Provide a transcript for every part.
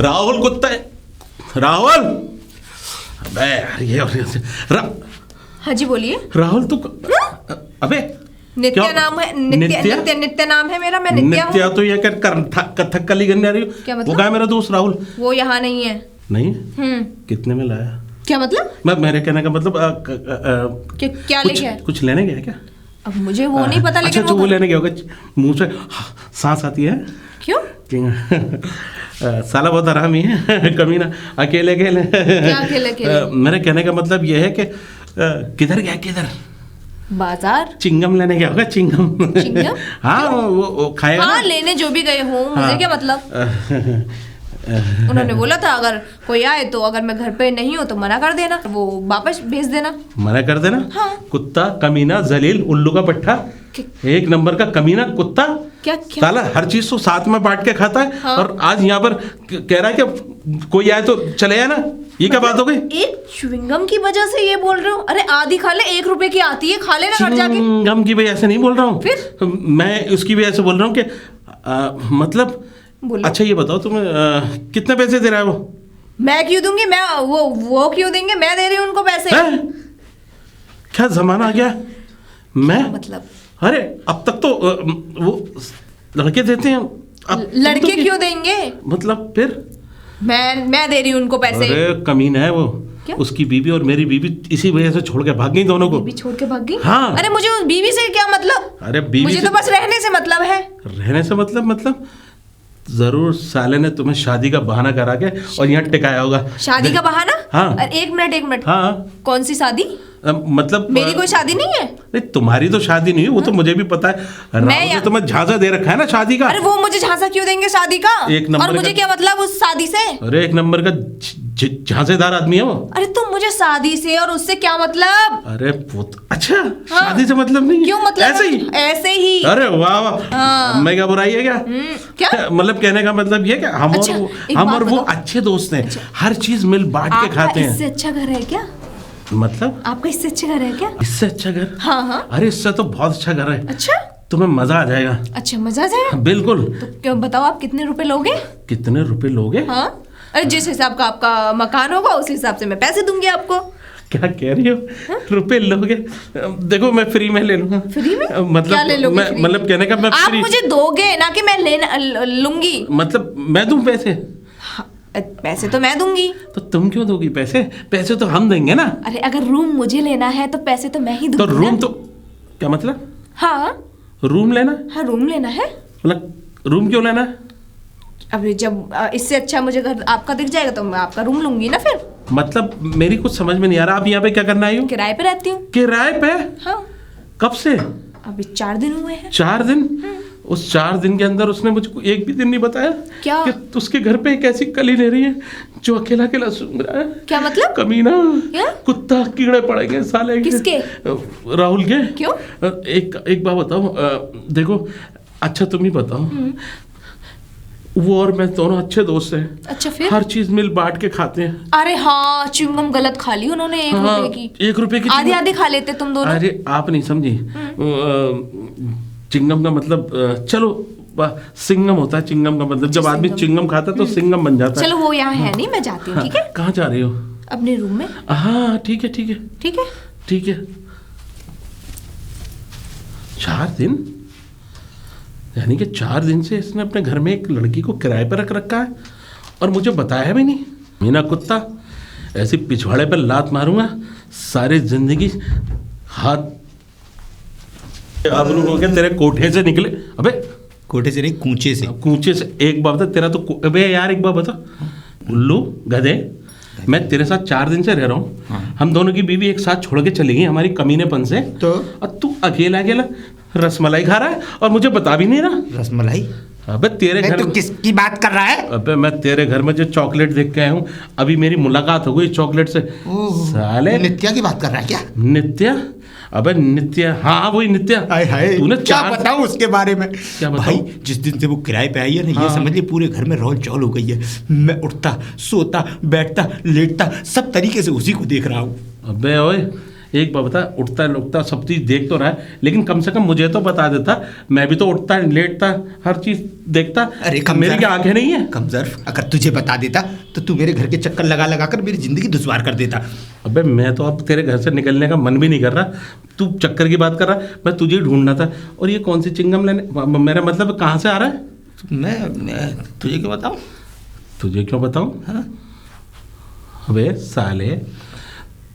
राहुल कुत्ता है। राहुल, अबे यार ये हाँ जी बोलिए। राहुल तू अबे नित्या नाम है। नित्या नाम है मेरा। मैं नित्या हूँ। नित्या तो ये कथकली करने आ रही हो। क्या मतलब? वो कहाँ है मेरा दोस्त राहुल? वो यहाँ नहीं है। नहीं? कितने में लाया? क्या मतलब? मेरे कहने का मतलब क्या लेके आए? कुछ लेने गया क्या? अब मुझे वो नहीं पता। लेकिन अच्छा वो लेने गया होगा। मुंह से सांस आती है। क्यों? साला बहुत आरामी है कमीना। अकेले क्या अकेले? मेरे कहने का मतलब ये है कि किधर गया? किधर? बाजार। चिंगम लेने गया होगा। चिंगम। हाँ वो खाएगा। हाँ लेने जो भी गए हो। मुझे क्या मतलब? उन्होंने बोला था अगर कोई आए तो अगर मैं घर पे नहीं हूँ तो मना कर देना, वो वापस भेज देना। मना कर देना? हाँ। कुत्ता, कमीना, जलील, उल्लू का पट्टा, एक नंबर का कमीना कुत्ता। क्या साला हर चीज तो साथ में बांट के खाता है। हाँ। और आज यहाँ पर कह रहा है कि कोई आए तो चले जाए ना। ये क्या बात हो गई? एक च्युइंगम की वजह से ये बोल रहे हो? अरे आधी खा ले, 1 रुपए की आती है, खा लेना घर जाके। च्युइंगम की वजह से नहीं बोल रहा हूँ। फिर मैं उसकी वजह से बोल रहा हूँ कि मतलब अच्छा ये बताओ तुम कितने पैसे दे रहा है वो? मैं क्यों दूंगी? मैं वो क्यों देंगे? मैं दे रही हूँ उनको पैसे। क्या जमाना आ गया? मैं मतलब? अरे अब तक तो वो लड़के देते हैं। अब लड़के तो क्यों देंगे? मतलब फिर मैं दे रही हूँ उनको पैसे। अरे कमीना है वो। क्या? उसकी बीवी और मेरी बीवी इसी वजह से छोड़ के भाग गई दोनों को। बीवी छोड़ के भाग गई? हाँ। अरे मुझे उस बीवी से क्या मतलब? अरे बीवी मुझे तो बस रहने से मतलब है। रहने से मतलब जरूर साले ने तुम्हें शादी का बहाना करा के और यहाँ टिकाया होगा। शादी का बहाना? हाँ। अरे एक मिनट। हाँ। कौन सी शादी? मतलब मेरी कोई शादी नहीं है। नहीं तुम्हारी तो शादी नहीं है वो तो मुझे भी पता है। राहुल ने तुम्हें झांसा दे रखा है ना शादी का। अरे वो मुझे झांसा क्यों देंगे शादी का? एक नंबर और मुझे क्या मतलब उस शादी से? अरे एक नंबर का झांसेदार आदमी है वो। अरे तुम मुझे शादी से और उससे क्या मतलब? अरे अच्छा हाँ। शादी से मतलब नहीं? क्यों मतलब? ऐसे ही। अरे वाह वाह। मैं क्या बुराई है क्या? क्या मतलब कहने का मतलब ये क्या हम और वो अच्छे दोस्त हैं। हर चीज मिल बांट के खाते हैं। इससे अच्छा घर है क्या? मतलब आपका इससे अच्छा घर है क्या? इससे अच्छा घर? हाँ। अरे इससे तो बहुत अच्छा घर है। अच्छा तुम्हें मजा आ जाएगा। अच्छा मजा आ जाएगा? बिल्कुल। तो क्यों बताओ आप कितने रुपए लोगे? कितने रुपए लोगे? हाँ अरे जिस हिसाब का आपका मकान होगा उस हिसाब से मैं पैसे दूंगी आपको। क्या कह रही हो? रुपए लोगे? देखो मैं फ्री में ले लूंगा। फ्री में? मतलब क्या ले लोगे? मतलब कहने का मैं आप मुझे दोगे ना कि मैं लूंगी? मतलब मैं दूं पैसे? पैसे तो मैं दूंगी। तो तुम क्यों दोगी पैसे? पैसे तो हम देंगे ना। अरे अगर रूम मुझे लेना है तो पैसे तो मैं ही दूंगी। तो रूम तो क्या मतलब? हाँ रूम लेना? हाँ रूम लेना है। मतलब रूम क्यों लेना? अभी जब इससे अच्छा मुझे घर आपका दिख जाएगा तो मैं आपका रूम लूंगी ना फिर। मतलब मेरी कुछ समझ में नहीं आ रहा। आप यहाँ पे क्या करना आई हो? किराए पे रहती हूँ। किराए पे? हाँ। कब से? अभी 4 दिन हुए हैं। 4 दिन? उस 4 दिन के अंदर उसने मुझको एक भी दिन नहीं बताया क्या? कि उसके घर पे एक ऐसी कली ले रही है जो अकेला अकेला सूंघ रहा है। क्या मतलब? कमीना। क्या? कुत्ता कीड़े पड़ेंगे साले। किसके? राहुल के। क्यों? एक बात बताओ। देखो अच्छा तुम ही बताओ। वो और मैं दोनों अच्छे दोस्त हैं। अच्छा फिर? हर चीज मिल बांट के खाते हैं। अरे हाँ च्युइंगम गलत खा ली उन्होंने। 1 रुपए की। 1 रुपए की आधी खा लेते तुम दोनों। अरे आप नहीं समझी। चिंगम का मतलब चलो सिंगम होता है। चिंगम का मतलब जब आदमी चिंगम खाता है तो सिंगम बन जाता है। चलो वो यहाँ है नहीं, मैं जाती हूँ। ठीक है? कहाँ जा रही हो? अपने रूम में। हाँ ठीक है। ठीक है। 4 दिन यानी कि 4 दिन से इसने अपने घर में एक लड़की को किराए पर रख रखा है और मुझे बताया भी नहीं। मीना कुत्ता ऐसी पिछवाड़े पर लात मारूंगा सारी जिंदगी। हाथ अब हो गया तेरे कोठे से निकले। अबे कोठे से नहीं, कूचे से। कूचे से। एक बात बता तेरा तो अबे यार एक बात बता उल्लू गधे, मैं तेरे साथ 4 दिन से रह रहा हूँ। हाँ। हम दोनों की बीवी एक साथ छोड़ के चली गई हमारी कमीनेपन से। तो और तू अकेला रसमलाई खा रहा है और मुझे बता भी नहीं रहा। रसमलाई? अबे तेरे घर तो किसकी बात कर रहा है? अबे मैं तेरे घर में जो चॉकलेट देख के आया हूँ, अभी मेरी मुलाकात हो गई चॉकलेट से। साले नित्या की बात कर रहा है क्या? नित्या? अबे नित्या, हाँ वही नित्या। हाय तूने क्या बताऊं उसके बारे में? क्या बताऊं? भाई जिस दिन से वो किराए पे आई है ना, हाँ। ये समझ लिए पूरे घर में रोल चौल हो गई है। मैं उठता सोता बैठता लेटता सब तरीके से उसी को देख रहा हूँ। अबे ओए एक बार बता, उठता उठता सब चीज़ देख तो रहा है, लेकिन कम से कम मुझे तो बता देता। मैं भी तो उठता लेटता हर चीज़ देखता। अरे मेरी क्या आंखें नहीं है? कमजोर, अगर तुझे बता देता तो तू मेरे घर के चक्कर लगा लगा कर मेरी जिंदगी दुश्वार कर देता। अबे मैं तो अब तेरे घर से निकलने का मन भी नहीं कर रहा, तू चक्कर की बात कर रहा, मैं तुझे ही ढूंढना था। और ये कौन सी चिंगम लेने, मेरा मतलब कहाँ से आ रहा है? मैं तुझे क्यों बताऊं? तुझे क्यों बताऊं? हाँ? अबे साले,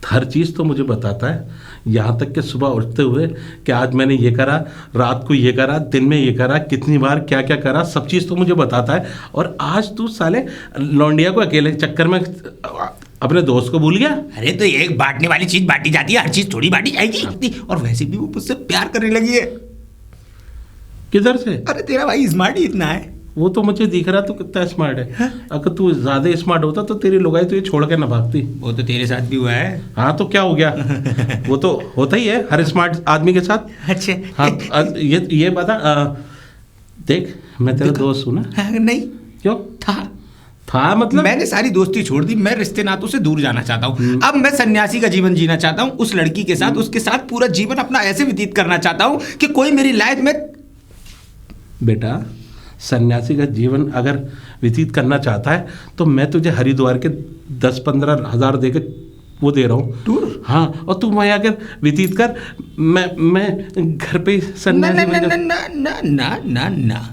हर चीज़ तो मुझे बताता है, यहाँ तक कि सुबह उठते हुए कि आज मैंने ये करा, रात को ये करा, दिन में ये करा, कितनी बार क्या क्या करा, सब चीज़ तो मुझे बताता है। और आज तू साले लौंडिया को अकेले चक्कर में अपने दोस्त को भूल गया। अरे तो एक बांटने वाली चीज बांटी जाती है, हर चीज थोड़ी बांटी जाएगी। और वैसे भी वो मुझसे प्यार करने लगी है। किधर से? अरे तेरा भाई स्मार्ट ही इतना है। वो तो मुझे दिख रहा तू कितना स्मार्ट है। अगर तू ज़्यादा स्मार्ट होता तो तेरी लुगाई तुझे छोड़ के ना भागती। वो तो तेरे साथ भी हुआ है। हाँ तो क्या हो गया? वो तो होता ही है हर स्मार्ट आदमी के साथ। अच्छा हाँ ये बता, देख मैं तेरा दोस्त हूँ ना? हाँ, नहीं क्यों? था मतलब मैंने सारी दोस्ती छोड़ दी, मैं रिश्ते नातों से दूर जाना चाहता हूँ। अब मैं सन्यासी का जीवन जीना चाहता हूँ, उस लड़की के साथ, उसके साथ पूरा जीवन अपना ऐसे व्यतीत करना चाहता हूँ कि कोई मेरी लाइफ में। बेटा, सन्यासी का जीवन अगर व्यतीत करना चाहता है तो मैं तुझे हरिद्वार के 10-15 हज़ार दे के वो दे रहा हूँ टूर। हाँ, और तू वहाँ आकर व्यतीत कर, मैं घर पे सन्यासी ना ना ना ना ना ना ना।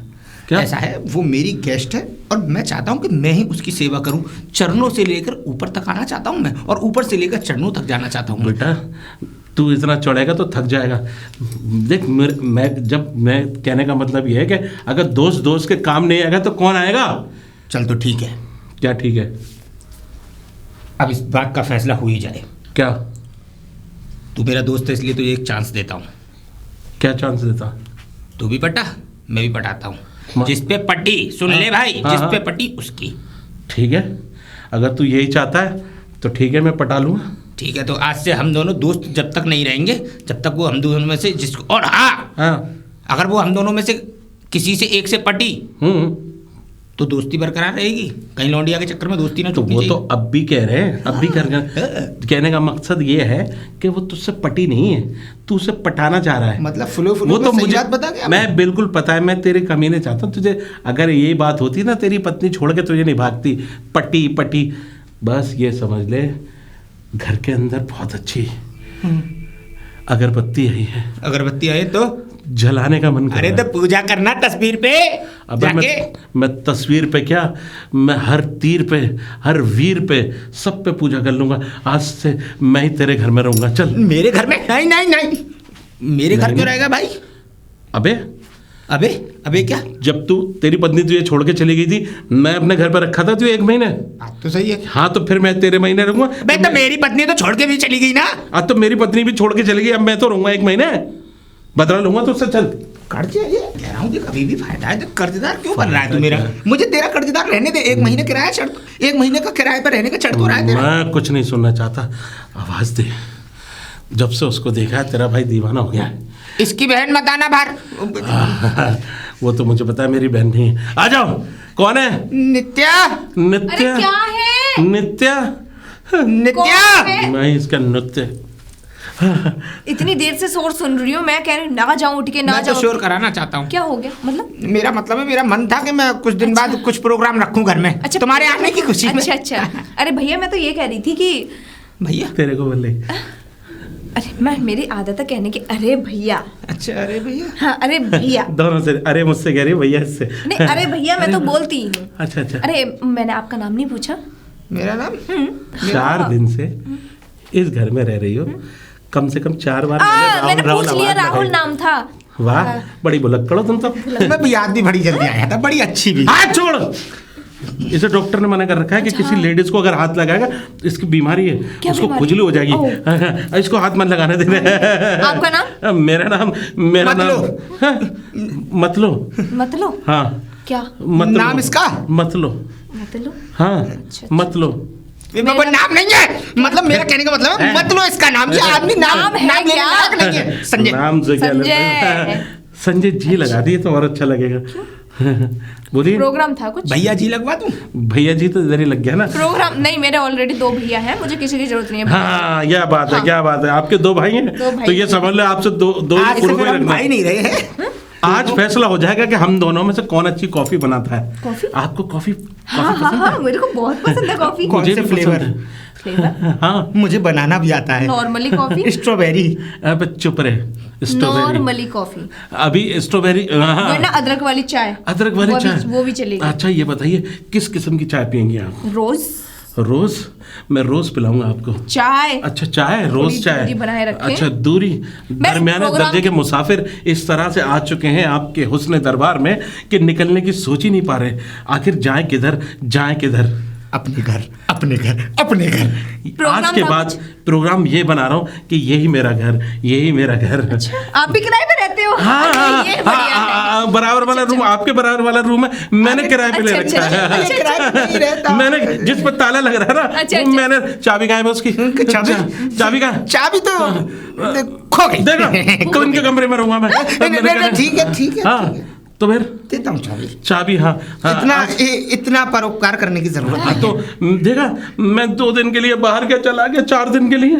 क्या ऐसा है, वो मेरी गेस्ट है और मैं चाहता हूँ कि मैं ही उसकी सेवा करूँ। चरणों से लेकर ऊपर तक आना चाहता हूँ मैं, और ऊपर से लेकर चरणों तक जाना चाहता हूँ। बेटा तू इतना चढ़ेगा तो थक जाएगा। देख मैं कहने का मतलब ये है कि अगर दोस्त के काम नहीं आएगा तो कौन आएगा? चल तो ठीक है। क्या ठीक है? अब इस बात का फैसला हो ही जाए। क्या? तू मेरा दोस्त है इसलिए तुझे एक चांस देता हूँ। क्या चांस देता? तू भी पटा, मैं भी पटाता हूँ। हाँ। जिस पे पट्टी, सुन ले भाई, हाँ, जिस हाँ। पे पट्टी उसकी। ठीक है, अगर तू यही चाहता है तो ठीक है, मैं पटा लूँगा। ठीक है, तो आज से हम दोनों दोस्त जब तक नहीं रहेंगे, जब तक वो हम दोनों में से जिसको, और हाँ, अगर वो हम दोनों में से किसी से एक से पटी तो दोस्ती बरकरार रहेगी। कहीं लौंडिया के चक्कर में दोस्ती ना तो टूटनी वो तो चाहिए। अब भी कह रहे हैं, अब भी कहने का मकसद ये है कि वो तुझसे पटी नहीं है, तू उसे पटाना चाह रहा है। मतलब फुलो वो तो सही मुझे बात बता गया। मैं बिल्कुल पता है, मैं तेरे कमीने चाहता हूँ तुझे। अगर यही बात होती ना, तेरी पत्नी छोड़ के तुझे नहीं भागती, पटी पटी। बस ये समझ ले, घर के अंदर बहुत अच्छी अगरबत्ती आई है। अगरबत्ती आए तो जलाने का मन कर अरे रहा तो है। पूजा करना तस्वीर पे अबे जाके। मैं तस्वीर पे क्या, मैं हर तीर पे, हर वीर पे, सब पे पूजा कर लूंगा। आज से मैं ही तेरे घर में रहूंगा। चल मेरे घर में? नहीं नहीं नहीं, मेरे घर नहीं, क्यों रहेगा भाई? अबे अबे अबे क्या? जब तेरी पत्नी तुझे छोड़ के चली गई थी, मैं अपने घर पर रखा था तुझे 1 महीने। बात तो सही है। हाँ तो फिर मैं तेरे महीने रहूंगा। बे तो मेरी पत्नी तो छोड़ के भी चली गई ना। आज तो मेरी पत्नी भी छोड़ के चली गई, अब मैं तो रहूंगा 1 महीने, बदला लूंगा तुझसे। चल कर्ज है ये, कह रहा हूँ कि कभी भी फायदा है। तो कर्जदार क्यों बन रहा है तू मेरा? मुझे तेरा कर्जदार रहने दे। 1 महीने किराया चढ़, 1 महीने का किराए पर रहने का चढ़ तो रहा है तेरा। मैं कुछ नहीं सुनना चाहता, आवाज दे। जब से उसको देखा है तेरा भाई दीवाना हो गया है। इसकी बहन मत आना बाहर। वो तो मुझे पता है मेरी बहन नहीं है। आ जाओ। कौन है? नित्या। नित्या। अरे क्या है? नित्या। नित्या। मैं इसका नृत्य। इतनी देर से शोर सुन रही हूँ, मैं कह रही हूँ ना जाऊँ उठ के, ना मैं तो जाऊँ। शोर कराना चाहता हूँ। क्या हो गया मतलब? मेरा मतलब है, मेरा मन था कि मैं कुछ दिन बाद कुछ प्रोग्राम रखूं घर में। अच्छा, तुम्हारे आने की खुशी में। अच्छा अच्छा। अरे भैया, मैं तो ये कह रही थी कि भैया तेरे को बोले। अरे मेरी आदत है कहने की अरे भैया। अच्छा, अरे भैया। हाँ, अरे भैया। दोनों से अरे मुझसे कह रही है, भैया इससे नहीं, अरे भैया मैं तो बोलती हूँ। अच्छा अच्छा। अरे मैंने आपका नाम नहीं पूछा। मेरा नाम? 4 दिन से इस घर में रह रही हो, कम से कम 4 बार मैंने पूछ लिया, राहुल नाम था। वाह, बड़ी भुलक्कड़ हो तुम तो। मैं भी याद भी बड़ी जल्दी आया था, बड़ी अच्छी भी। हाथ छोड़। इसे डॉक्टर ने मना कर रखा है कि किसी लेडीज को अगर हाथ लगाएगा तो इसकी बीमारी है, उसको बीमारी? खुजली हो जाएगी। इसको हाथ मत लगाने देना। आपका नाम? मेरा नाम मतलो। मतलो? हाँ। क्या नाम इसका? मतलो। मतलो? हाँ, मतलो। वो नाम नहीं है, मतलब मेरा कहने का मतलब है, मत लो इसका नाम। ये आदमी नाम है नाम लेने क्या? लायक नहीं है। संजय। नाम से क्या संजय। संजय जी लगा दिए तो और अच्छा लगेगा। बोलिए। प्रोग्राम था कुछ। भैया जी लगवा दूं? भैया जी तो इधर ही लग गया ना। प्रोग्राम नहीं, मेरे ऑलरेडी 2 भैया हैं, मुझे किसी की जरूरत नहीं है। हाँ क्या बात है, हाँ। क्या बात है, आपके 2 भाई हैं। 2 भाई तो ये समझ लो आपसे दो आज से पुरुष फिर हम रखना। भाई नहीं रहे हैं। आज फैसला हो जाएगा कि हम दोनों में से कौन अच्छी कॉफी बनाता है। कॉफी? आपको कॉफी हाँ हाँ हाँ, मेरे को बहुत पसंद है कॉफी। कौन मुझे से भी पसंद फ्लेवर? है। फ्लेवर हाँ मुझे बनाना भी आता है। Normally coffee. स्ट्रॉबेरी। अब चुप रहे। स्ट्रॉबेरी नॉर्मली कॉफी, अभी स्ट्रॉबेरी। हाँ वरना अदरक वाली चाय। अदरक वाली चाय वो भी चलेगी। अच्छा ये बताइए किस किस्म की चाय पियेंगी आप? रोज। रोज? मैं रोज पिलाऊंगा आपको। चाय। अच्छा चाय, रोज थोड़ी चाय। दूरी बनाए रखें। अच्छा दूरी। दरमियाने प्रोग्राम- दर्जे के मुसाफिर इस तरह से आ चुके हैं आपके हुस्न दरबार में कि निकलने की सोच ही नहीं पा रहे। आखिर जाएं किधर, जाएं किधर? अपने घर, अपने घर, अपने घर। प्रोग्राम आज के था बाद कुछ? प्रोग्राम ये बना रहा हूँ कि यही मेरा घर, यही मेरा घर। आप भी किराए पे रहते हो? हाँ अरे, हाँ ये बढ़िया है। हाँ, बराबर वाला रूम, आपके बराबर वाला रूम है, मैंने किराए पे ले अच्छा, रखा अच्छा, है। अच्छा, किराए पे नहीं रहता। मैंने जिस पर ताला लग रहा है ना, अच्छा, वो अच्छा। मैंने चाबी कहाँ है उसकी? चाबी कहाँ? चाबी तो खो गई। देखो तो इनके कमरे में रहूंगा मैं। नहीं, ठीक है, ठीक है, हाँ ठीक है। तो फिर देता हूँ चाबी। चाबी। हाँ हाँ, इतना आज- इतना परोपकार करने की जरूरत हाँ, नहीं तो है। देखा मैं 2 दिन के लिए बाहर क्या चला गया, 4 दिन के लिए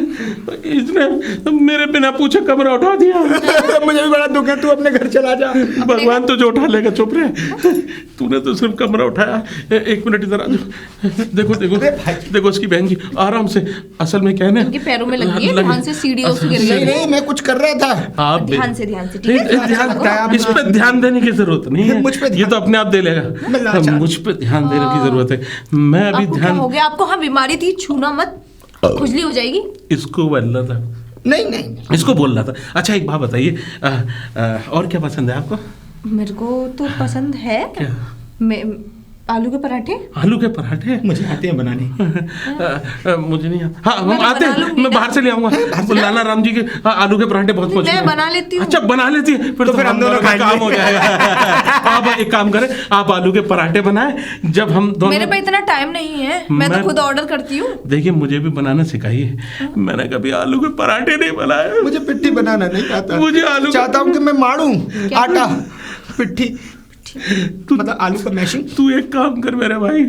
इसने मेरे बिना पूछे कमरा उठा दिया। मुझे भी बड़ा दुख है, तू अपने घर चला जा। भगवान तुझे उठा लेगा, चुप रहे। तूने तो सिर्फ कमरा उठाया। 1 मिनट इधर आ जाओ। देखो देखो देखो उसकी बहन जी आराम से। असल में क्या है ना, उनके पैरों में लगी है, ध्यान से सीढ़ियों से गिर नहीं गई। नहीं, मैं कुछ कर रहा था। आप ध्यान से, ठीक है? ध्यान, इस पे ध्यान देने की जरूरत नहीं है। मुझ पे ये तो अपने आप दे लेगा। मैं लाचार। मुझ पे ध्यान देने की जरूरत है। मैं अभी आपको क्या ध्यान हो गया? आपको हाँ बीमारी थी, छूना मत, खुजली हो जाएगी। इसको बोल रहा था, नहीं नहीं, इसको बोल रहा था। अच्छा एक बात बताइए, और क्या पसंद है आपको? मेरे को तो पसंद है क्या? आलू के पराठे। आलू के पराठे? मुझे आते हैं बनाने। मुझे नहीं आता। हाँ हम मैं आते बना हैं, लूंगी मैं ना। बाहर से ले आऊंगा। लाला राम जी के आलू के पराठे बहुत मशहूर मैं हैं। बना लेती हूँ। अच्छा बना लेती है, फिर तो फिर हम दोनों का खाएंगे। काम हो जाएगा। आप एक काम करें, आप आलू के पराठे बनाएं, जब हम दोनों। मेरे पे इतना टाइम नहीं है, मैं तो खुद ऑर्डर करती हूँ। देखिए मुझे भी बनाना सिखाइए, मैंने कभी आलू के पराठे नहीं बनाए। मुझे पिट्ठी बनाना नहीं आता। मुझे आलू चाहता हूँ कि मैं मारूं आटा। पिट्ठी तू मतलब आलू का मैशिंग। तू एक काम कर मेरे भाई,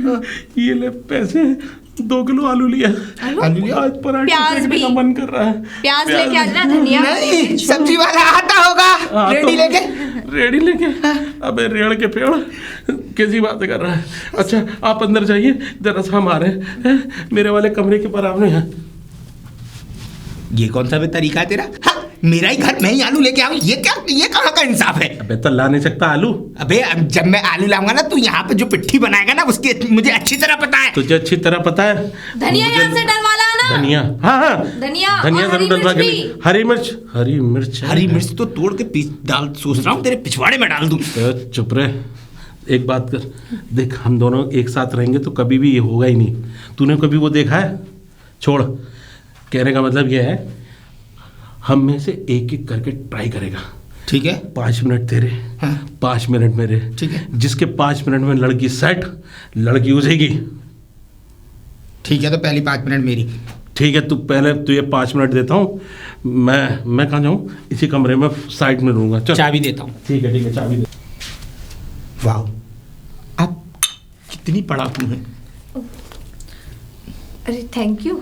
ये ले पैसे, 2 किलो आलू लिया। आलू लिया? आज पराठे प्याज सेकने भी। का मन कर रहा है। प्याज लेके आ जाना, धनिया। नहीं, सब्जी वाला आता होगा हाँ, रेडी तो- लेके। रेडी लेके? अबे रेड़ के पेड़, कैसी बातें कर रहा है। अच्छा आप अंदर जाइए, जरा सा हम आ रहे हैं, मेरे वाले कमरे के बराबर है। ये कौन सा तरीका है तेरा? हाँ, मेरा ही घर, मैं ही आलू लेके आऊं, ये क्या, ये कहाँ का इंसाफ है? अबे तो ला नहीं सकता आलू? अबे अब जब मैं आलू लाऊंगा ना, तू यहाँ पे जो पिट्ठी बनाएगा ना, उसकी मुझे अच्छी तरह पता है। तुझे अच्छी तरह पता है। धनिया मुझे- यहाँ से डलवा लाना। धनिया, हाँ हाँ धनिया धनिया और जरूर हरी डलवा मिर्च के भी। लिए। हरी मिर्च, हरी मिर्च, हरी मिर्च तो तोड़ के पीस डाल, सोच रहा हूँ तेरे पिछवाड़े में डाल दूं। तो चुप रहे। एक बात कर, देख हम दोनों एक साथ रहेंगे तो कभी भी ये होगा ही नहीं। तूने कभी वो देखा है? छोड़, कहने का मतलब ये है हम में से एक एक करके ट्राई करेगा। ठीक है, 5 मिनट तेरे, हाँ। 5 मिनट मेरे। ठीक है। जिसके 5 मिनट में लड़की सेट, लड़की हो जाएगी। ठीक है, तो पहली 5 मिनट मेरी। ठीक है, तू पहले तुझे 5 मिनट देता हूँ। मैं कहाँ जाऊँ? इसी कमरे में साइड में रहूँगा। चल चाबी देता हूँ। ठीक है चाबी दे। वाह, आप कितनी पढ़ाकू हैं। अरे थैंक यू।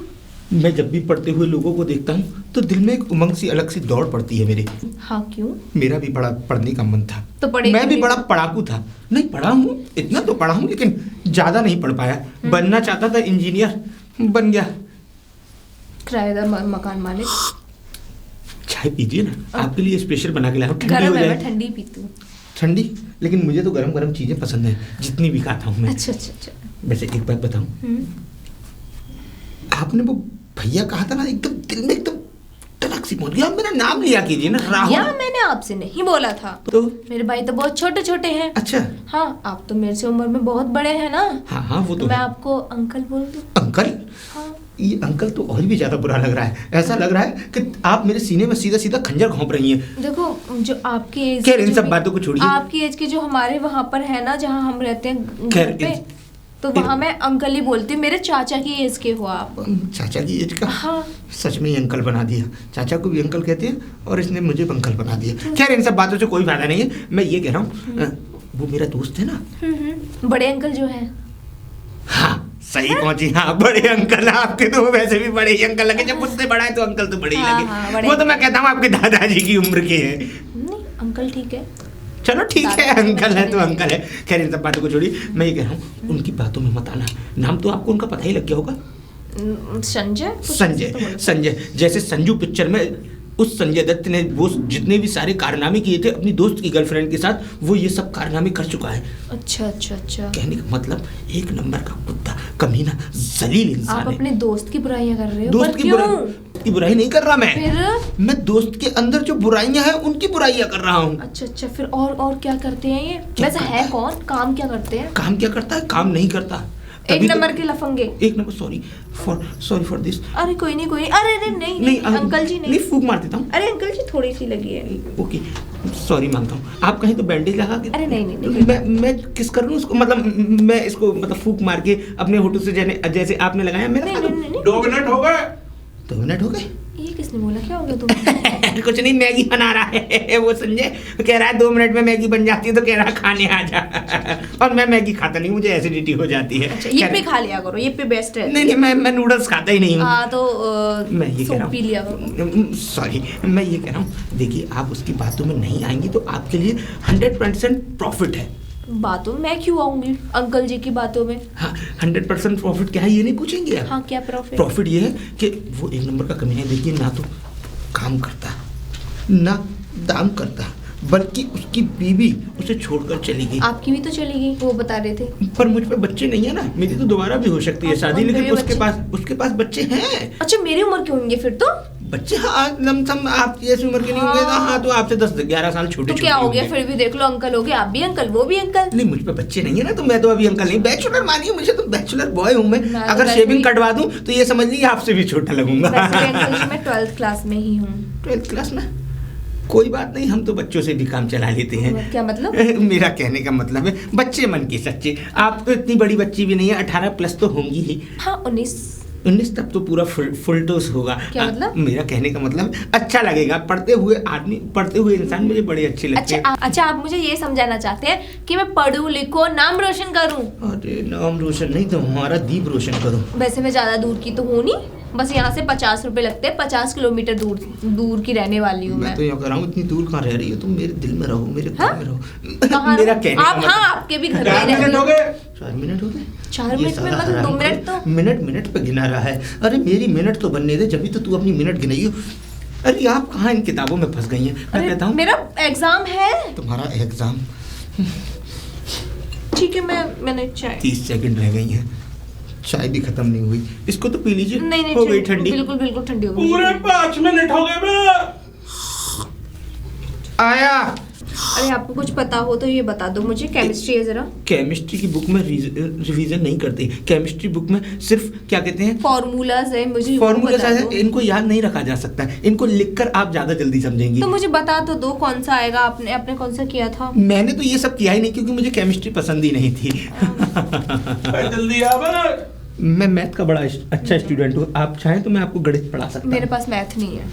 मैं जब भी पढ़ते हुए लोगों को देखता हूँ तो दिल में एक उमंग सी अलग सी दौड़ पड़ती है मेरे। हाँ क्यों? मेरा भी बड़ा पढ़ने का मन था, तो पढ़ेगी मैं भी भी। बड़ा पढ़ाकू था। नहीं पढ़ा हूँ, इतना तो पढ़ा हूँ, लेकिन ज़्यादा नहीं पढ़ पाया। बनना चाहता था इंजीनियर, बन गया। किराएदार मकान मालिक। चाय पीजिए ना, आपके लिए स्पेशल बना के लाया हूँ, ठंडी गरम हो है, मैं जाए। ठंडी पीती हूँ। ठंडी? लेकिन मुझे तो गरम गरम चीज़ें पसंद हैं, जितनी भी खाता हूँ मैं। अच्छा अच्छा अच्छा। वैसे एक बात बताऊँ, आपने वो भैया कहा था ना, एकदम दिल में एकदम तड़क सी पहुंच गया। आप मेरा नाम लिया कीजिए ना, राहुल। या मैंने आपसे नहीं बोला था। तो मेरे भाई तो बहुत छोटे छोटे हैं। अच्छा, हाँ, आप तो मेरे से उम्र में बहुत बड़े हैं ना। हाँ हाँ, वो तो मैं है। आपको अंकल बोल दूं? अंकल? हाँ। ये अंकल तो और भी ज्यादा बुरा लग रहा है। ऐसा लग रहा है कि आप मेरे सीने में सीधा सीधा खंजर घोंप रही हैं। देखो, जो आपकी एज खैर, इन जो सब भी- बातों को छोड़िए। आपकी एज के जो हमारे वहाँ पर है ना, जहाँ हम रहते हैं खैर, घर पे, तो वहाँ मैं अंकल ही बोलती हूँ। मेरे चाचा की एज के हो आप। चाचा की एज का? हाँ। सच में ही अंकल बना दिया। चाचा को भी अंकल कहते हैं और इसने मुझे अंकल बना दिया। खैर, इन सब बातों से कोई फायदा नहीं है। मैं ये कह रहा हूँ, वो मेरा दोस्त है ना। बड़े अंकल जो है। हाँ सही पहुंची। हाँ बड़े अंकल, आपके तो वैसे भी बड़े ही अंकल लगे, जब मुझसे बड़ा है तो अंकल तो बड़े ही हाँ, लगे। हाँ, बड़े वो तो मैं कहता हूँ आपके दादाजी की उम्र के हैं। नहीं अंकल ठीक है। चलो ठीक है, दादाजी अंकल है तो बड़े अंकल है। खैर इन सब बातों को छोड़िए, मैं ये कह रहा हूँ उनकी बातों में मत आना। नाम तो आपको उनका पता ही लग गया होगा। संजय कुछ ऐसे तो संजय। बोलो। संजय जैसे संजू पिक्चर में उस संजय दत्त ने वो जितने भी सारे कारनामे किए थे अपनी दोस्त की गर्लफ्रेंड के साथ, वो ये सब कारनामे कर चुका है। अच्छा अच्छा अच्छा। कहने का मतलब एक नंबर का कुत्ता, कमीना, जलील इंसान आप है। अपने दोस्त की बुराइयां कर रहे हो। दोस्त पर की क्यों? बुराई नहीं कर रहा मैं। फिर मैं दोस्त के अंदर जो बुराइयां हैं उनकी बुराइयां कर रहा हूँ। अच्छा अच्छा, फिर और क्या करते हैं ये? वैसे है कौन? काम क्या करते हैं? काम क्या करता है? काम नहीं करता। एक तभी तो- नंबर के लफंगे। एक नंबर। Sorry for this. अरे कोई नहीं कोई नहीं। अरे नहीं अंकल जी नहीं। फूक मार देता हूँ। अरे अंकल जी थोड़ी सी लगी है। ओके सॉरी मानता हूँ। आप कहीं तो बैंडेज लगा के। अरे नहीं। मैं किस कर लूँ उसको, मतलब मैं इसको मतलब फूक मार के अपने होठों से जैसे आपने लगाया मेरा। नहीं। 2 मिनट हो गए। 2 मिनट हो गए। ये किसने बोला? क्या हो गया तुम्हें? कुछ नहीं, मैगी बना रहा है वो संजय। कह रहा है 2 मिनट में मैगी बन जाती है, तो कह रहा है खाने आ जा। और मैं मैगी खाता नहीं, मुझे एसिडिटी हो जाती है। अच्छा ये पे खा लिया करो, ये पे बेस्ट है। नहीं मैं नूडल्स खाता ही नहीं हूँ। हाँ तो मैं ये कह रहा सूप पी लिया करो। हूँ, सॉरी मैं ये कह रहा हूँ, देखिए आप उसकी बातों में नहीं आएंगी तो आपके लिए 100% प्रॉफिट है। बातों में मैं क्यों आऊंगी अंकल जी की बातों में? हाँ 100% प्रॉफिट क्या है ये नहीं पूछेंगे आप? हाँ क्या प्रॉफिट? प्रॉफिट ये है कि वो एक नंबर का कमीना है। देखिए ना तो काम करता ना दाम करता, बल्कि उसकी बीवी उसे छोड़कर चली गई। आपकी भी तो चली गई, वो बता रहे थे। पर मुझ पे बच्चे नहीं है ना, मेरी तो दोबारा भी हो सकती है आपको शादी, लेकिन मेरे उसके पास बच्चे हैं। अच्छा मेरी उम्र के होंगे फिर तो। बच्चे हाँ लमसम आपकी जैसी उम्र के नहीं होंगे। हाँ तो आपसे 10-11 साल छोटे। तो क्या हो गया फिर भी? देख लो अंकल हो गए, आप भी अंकल वो भी अंकल। नहीं मुझ पे बच्चे नहीं है ना, तो मैं तो अभी अंकल नहीं, बैचलर मानिए मुझे, तो बैचलर बॉय हूँ मैं। तो अगर वैसे शेविंग भी- कटवा दूं तो ये समझ लीजिए आपसे भी छोटा लगूंगा। वैसे भी अंकल जी मैं 12th क्लास में ही हूँ। 12th क्लास में कोई बात नहीं, हम तो बच्चों से भी काम चला लेते हैं। क्या मतलब? मेरा कहने का मतलब है बच्चे मन के सच्चे। आप तो इतनी बड़ी बच्ची भी नहीं है, 18 प्लस तो होंगी ही। हाँ 19 तब तो पूरा फुल टोस होगा। क्या मतलब? मेरा कहने का मतलब अच्छा लगेगा, पढ़ते हुए इंसान मुझे बड़े अच्छे लगते हैं। अच्छा आप मुझे ये समझाना चाहते हैं कि मैं पढ़ूं लिखूं नाम रोशन करूं? अरे नाम रोशन नहीं तो हमारा दीप रोशन करो। वैसे मैं ज्यादा दूर की तो हूँ नहीं, बस यहाँ से 50 रुपए लगते हैं, 50 किलोमीटर दूर की रहने वाली हूँ मैं तो यहाँ कर रहा हूँ, इतनी दूर कहाँ रह रही हो तुम? मेरे दिल में रहो, मेरे घर में रहो। कहाँ मेरा रहो? कहने का आप मतलब- हाँ आपके भी घर में 4 मिनट हो रहती गए। 4 मिनट हो गए। 4 ये मिनट में साला मतलब 2 हराम मिनट खोर तो। मिनट पे गिना रहा है। अरे मेरी मिनट तो बनने दे, जब भी तो तू अपनी मिनट गिनाई हो। अरे आप कहाँ इन किताबों में फंस गई हैं? मैं कहता हूँ मेरा एग्जाम है। तुम्हारा एग्जाम। ठीक है मैंने चाय 30 सेकंड रह गई हैं, चाय भी खत्म नहीं हुई। इसको तो पी लीजिए। नहीं हो गई ठंडी। बिल्कुल ठंडी हो गई। पूरे 5 मिनट हो गए बे। आया। अरे आपको कुछ पता हो तो ये बता दो मुझे। केमिस्ट्री है जरा। केमिस्ट्री की बुक में रिवीजन नहीं करते। केमिस्ट्री बुक में सिर्फ क्या कहते हैं, फॉर्मूलाज है, मुझे फॉर्मूला बता दो। इनको याद नहीं रखा जा सकता है। इनको लिखकर आप ज्यादा जल्दी समझेंगी। तो मुझे बता तो दो कौन सा आएगा। आपने कौन सा किया था? मैंने तो ये सब किया ही नहीं, क्योंकि मुझे केमिस्ट्री पसंद ही नहीं थी। जल्दी आ बे। मैं मैथ का बड़ा अच्छा स्टूडेंट हूँ, आप चाहें तो मैं आपको गणित पढ़ा सकता मेरे हूँ। पास मैथ नहीं है।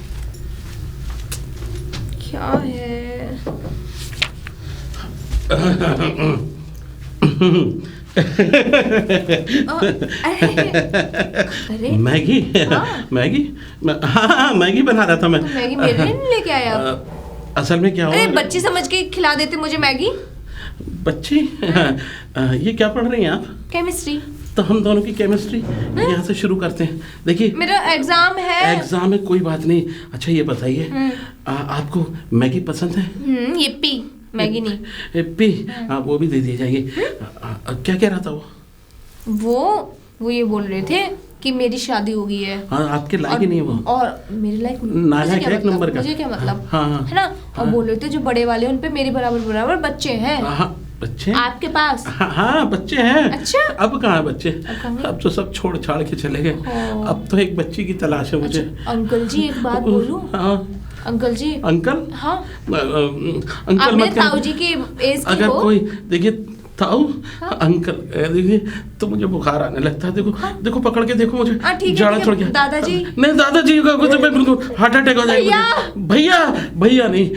क्या है? अरे मैगी। हाँ। मैगी। हाँ मैगी बना रहा था मैं। तो मैगी मेरे लिए नहीं लेके आया? असल में क्या हुआ? अरे बच्ची समझ के खिला देते मुझे मैगी। बच्ची ये क्या पढ़ रही हैं आप? केमिस्ट्री। तो हम दोनों की केमिस्ट्री यहाँ से शुरू करते हैं। देखिए मेरा एग्जाम है। एग्जाम है, कोई बात नहीं। अच्छा ये बताइए आपको मैगी पसंद है? यिप्पी। मैगी नहीं। यिप्पी। वो भी दे दिए जाएगी। क्या कह रहा था वो ये बोल रहे थे कि मेरी शादी हो गई है। हाँ आपके लायक ही नहीं है वो। और मेरे लायक नालायक है एक नंबर का। मुझे क्या मतलब? हाँ है ना? और बोल रहे थे जो बड़े वाले उन पे मेरे बराबर बच्चे हैं। हाँ बच्चे आपके पास? हाँ बच्चे हैं। अच्छा। अब कहाँ है बच्चे? कहाँ है? अब तो सब छोड़ छाड़ के चले गए। अब तो एक बच्ची की तलाश है मुझे। अच्छा, अंकल जी एक बात बोलूं? हाँ अंकल जी। अंकल। हाँ अंकल आप मत मेरे ताऊ जी की एज की अगर हो। कोई देखिए ताऊ अंकल देखिए तो मुझे बुखार आने लगता है। देखो देखो पकड़ के देखो मुझे जाड़ा चढ़ गया। दादाजी नहीं दादाजी का तो मैं बिल्कुल हार्ट अटैक हो जाएगा। भैया भैया नहीं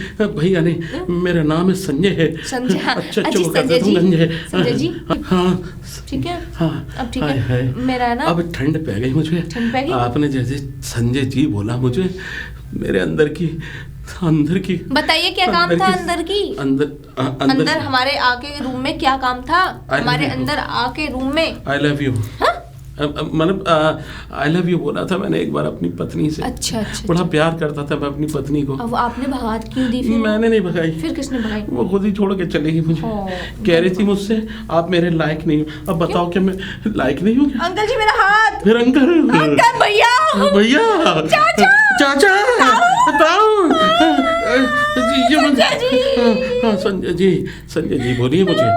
मेरा नाम है संजय है। अच्छा वो कहते तुम संजय जी। हाँ ठीक है हाँ अब ठीक है। मेरा ना अब ठंड पै गई मुझे। आपने जैसे संजय जी बोला मुझे मेरे अंदर की बताइए क्या काम था अंदर की? अंदर हमारे आके रूम में क्या काम था? हमारे अंदर आके रूम में आई लव यू मतलब आई लव यू बोला था मैंने एक बार अपनी पत्नी से। अच्छा बड़ा प्यार करता था मैं अपनी पत्नी को। अब आपने भगात क्यों दी फिर? मैंने नहीं भगाई। फिर किसने भगाई? वो खुद ही छोड़ के चली गई मुझे। कह रही थी मुझसे आप मेरे लायक नहीं हो। अब बताओ क्या मैं लायक नहीं हूँ? अंकल जी मेरा हाथ। फिर अंकल भैया चाचा संजय जी बोलिए मुझे।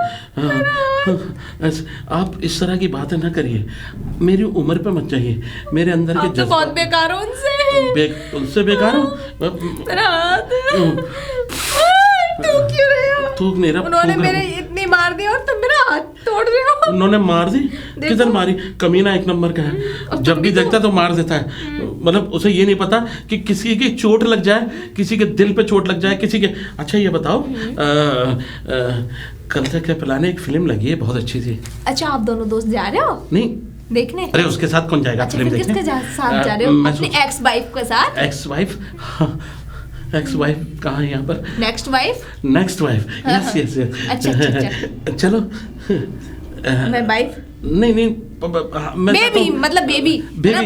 आप इस तरह की बातें ना करिए, मेरी उम्र पे मत जाइए। मेरे अंदर के जज्बात बहुत बेकार हो उनसे बेकार हो। क्यों रहे हो? तू मेरा उन्होंने मेरे इतनी मार दी और तुम मेरा हाथ तोड़ रहे हो। उन्होंने मार दी? किधर मारी? कमीना एक नंबर का है, जब भी देखता तो मार देता है। मतलब उसे ये नहीं पता कि किसी की चोट लग जाए, किसी के दिल पे चोट लग जाए, किसी के। अच्छा ये बताओ कल तक क्या प्लान है? एक फिल्म लगी है बहुत अच्छी थी। अच्छा आप दोनों दोस्त जा रहे हो? नहीं देखने? अरे उसके साथ कौन जाएगा? अच्छा, फिल्म देखने? किसके साथ जा रहे हो? अपनी एक्स वाइफ के साथ? Ex wife? एक्स वाइफ कहाँ है यहाँ पर? नेक्स्ट वाइफ यस अच्छा चलो। मैं वाइफ नहीं मैं बेबी मतलब बेबी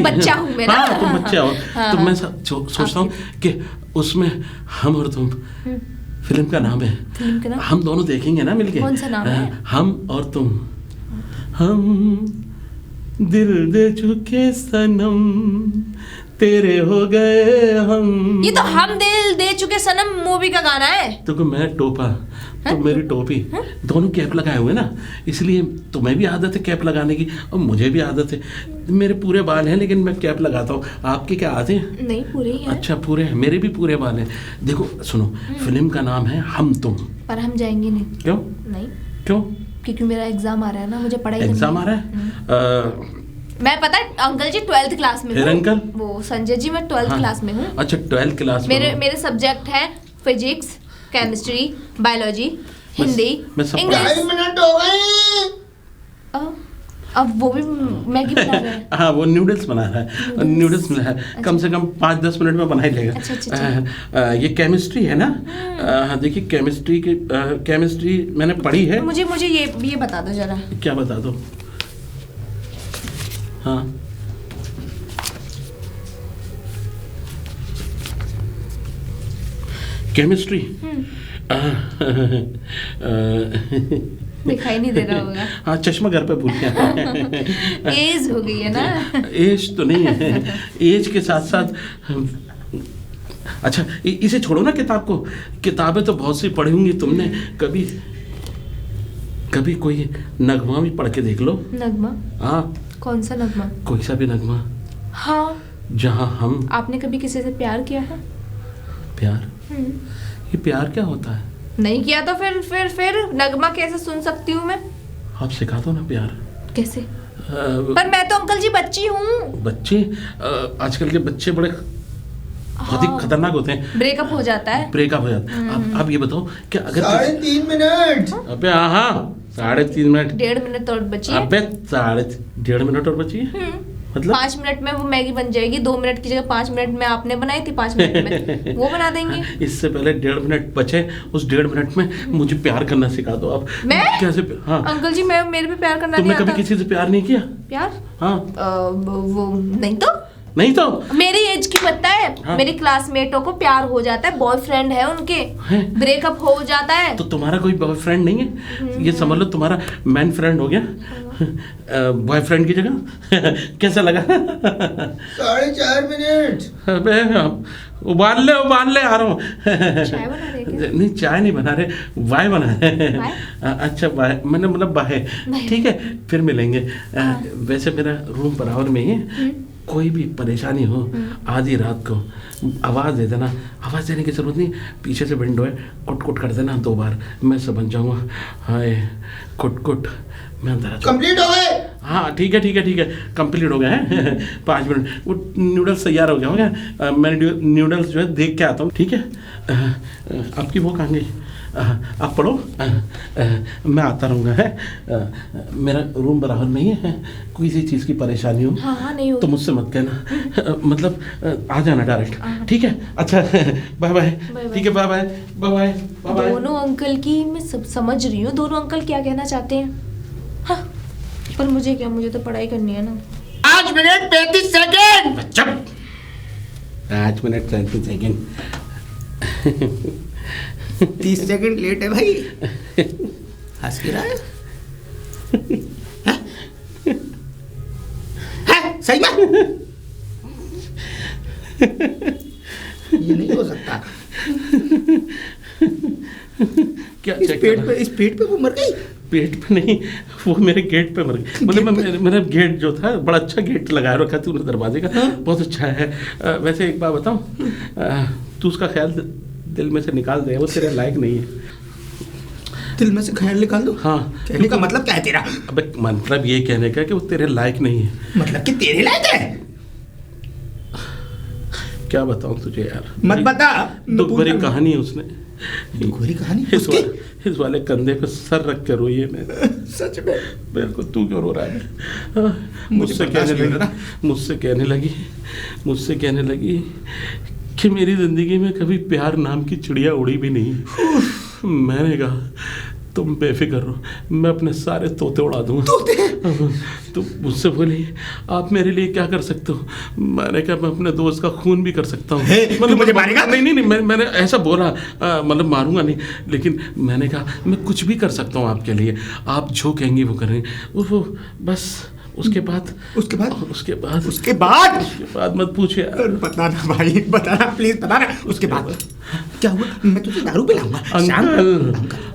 बच्चा हूँ मैं ना। हाँ तुम बच्चा हो। तो मैं सोचता हूँ कि उसमें हम और तुम, फिल्म का नाम है, हम दोनों देखेंगे ना मिलके। कौन सा नाम है? हम और तुम। हम दिल दे चुके सनम तेरे हो गए हम। ये तो हम दिल दे चुके सनम मूवी का गाना है। तो मैं टोपा तो मेरी टोपी दोनों कैप लगाए हुए ना, इसलिए तुम्हें भी आदत है कैप लगाने की और मुझे भी आदत है। मेरे पूरे बाल हैं लेकिन मैं कैप लगाता हूँ। आपके क्या आते हैं? नहीं पूरे ही हैं। अच्छा पूरे हैं, मेरे भी पूरे बाल हैं। देखो सुनो फिल्म का नाम है हम तुम। पर हम जाएंगे नहीं। क्यों? नहीं क्यों? क्योंकि मेरा एग्जाम आ रहा है ना, मुझे पढ़ाई एग्जाम आ रहा है। मैं पता है अंकल जी 12th क्लास में हूँ। अंकल वो संजय जी मैं 12th क्लास में हूँ। अच्छा 12th क्लास में। मेरे सब्जेक्ट है physics, chemistry, biology, Hindi, English. 5 minute हो गए। अब वो भी मैगी बना रहा है। हाँ वो नूडल्स बना रहा है। नूडल्स में है कम से कम 5-10 मिनट में बना ही लेगा। अच्छा। ये केमिस्ट्री है ना? देखिए केमिस्ट्री मैंने पढ़ी है। मुझे ये बता दो जरा। क्या बता दो? हाँ केमिस्ट्री दिखाई नहीं दे रहा होगा। हाँ चश्मा घर पे भूल गया। एज हो गई है ना? एज तो नहीं है, एज के साथ साथ। अच्छा इसे छोड़ो ना किताब को। किताबें तो बहुत सी पढ़ी होंगी तुमने। कभी कोई नगमा भी पढ़ के देख लो। नगमा? हाँ कौन सा नगमा? कोई सा भी नगमा। हाँ जहाँ हम। आपने कभी किसी से प्यार किया है? प्यार? ये प्यार क्या होता है? नहीं किया तो फिर नगमा कैसे सुन सकती हूँ मैं? आप सिखा दो ना प्यार। कैसे? पर मैं तो अंकल जी बच्ची हूँ। बच्चे? आजकल के बच्चे बड़े बहुत ही खतरनाक होते हैं। ब्रेकअप हो जाता है। आप ये बताओ क्या अगर 3.5 मिनट। अबे हाँ 3.5 मिनट। 1.5 मिनट और बची है। अबे 1.5 मिनट और बची है। मतलब 5 मिनट में वो मैगी बन जाएगी। 2 मिनट की जगह 5 मिनट में आपने बनाई थी, 5 मिनट में वो बना देंगे। इससे पहले 1.5 मिनट बचे, उस 1.5 मिनट में मुझे प्यार करना सिखा दो आप। मैं कैसे? हाँ अंकल जी मैं मेरे पे प्यार करना नहीं आता। तुमने कभी किसी से प्यार नहीं किया? प्यार? हाँ वो नहीं तो मेरी एज की पता है। हाँ? मेरी क्लासमेटों को प्यार हो जाता है, बॉयफ्रेंड है उनके, ब्रेकअप हो जाता है। तो तुम्हारा कोई बॉयफ्रेंड नहीं है? ये समझ लो तुम्हारा मैन फ्रेंड हो गया बॉयफ्रेंड की जगह। कैसा लगा? 4.5 मिनट। अबे उबाल ले आ रहा हूँ। चाय बना रहे क्या? नहीं चाय नहीं बना रहे, वाय बना रहे। अच्छा वाय मैंने मतलब बाय। ठीक है फिर मिलेंगे। वैसे मेरा रूम बराबर में ही है, कोई भी परेशानी हो आधी रात को आवाज़ दे देना। आवाज़ देने की ज़रूरत नहीं, पीछे से विंडो है, कुट कुट कर देना 2 बार, मैं समझ जाऊँगा। हाय कुट कुट, मैं अंदर आ जाऊँ। कंप्लीट हो गए? हाँ ठीक है कंप्लीट हो गया है। 5 मिनट, वो नूडल्स तैयार हो गया होगा। मैं नूडल्स जो है देख के आता हूँ, ठीक है। आपकी वो कहाँ गई? आप पढ़ो, मैं आता रहूँगा है। मेरा रूम बराबर में ही है, कोई सी चीज़ की परेशानी हो हाँ नहीं हो तो मुझसे मत कहना, मतलब आ जाना डायरेक्ट, ठीक है। अच्छा बाय बाय, ठीक है, bye bye bye bye bye bye. दोनों अंकल की मैं सब समझ रही हूँ, दोनों अंकल क्या कहना चाहते हैं। हाँ, पर मुझे क्या, मुझे तो पढ़ाई करनी है ना। 5 मिनट 35 सेकेंड। चुप, 5 मिनट 37 सेकेंड। 30 सेकंड लेट है भाई, हंस के रहा है? हैं? सही में ये नहीं हो सकता। क्या इस पेट पे वो मर गई? पेट पे नहीं, वो मेरे गेट पे मर गई। मतलब मेरा गेट जो था, बड़ा अच्छा गेट लगाया रखा तूने दरवाजे का, बहुत अच्छा है। वैसे एक बात बताऊं, तू उसका ख्याल दिल में से निकाल दे, वो तेरे लायक नहीं है। दिल में से ख्याल निकाल दो? हाँ। कहने का मतलब क्या है तेरा? अबे मतलब ये कहने का कि वो तेरे लायक नहीं है। मतलब कि तेरे लायक है? क्या बताऊं तुझे यार, मत बता। दुख भरी कहानी है उसने। दुख भरी कहानी? इस वाले कंधे पे सर रख के रोई है मैं। सच में? बिल्कुल। तू क्यों रो रहा है? मुझसे कहने लगी कि मेरी जिंदगी में कभी प्यार नाम की चिड़िया उड़ी भी नहीं। मैंने कहा तुम बेफिक्र रहो, मैं अपने सारे तोते उड़ा दूंगा। तो मुझसे बोली आप मेरे लिए क्या कर सकते हो? मैंने कहा मैं अपने दोस्त का खून भी कर सकता हूँ। मतलब मुझे मारेगा? नहीं, मैंने ऐसा बोला, मतलब मारूंगा नहीं, लेकिन मैंने कहा मैं कुछ भी कर सकता हूँ आपके लिए, आप जो कहेंगे वो करेंगे। वो बस उसके बाद मत पूछे यार। बताना भाई, बताना प्लीज, बताना। उसके बाद क्या हुआ? मैं तुझे दारू पिलाऊंगा।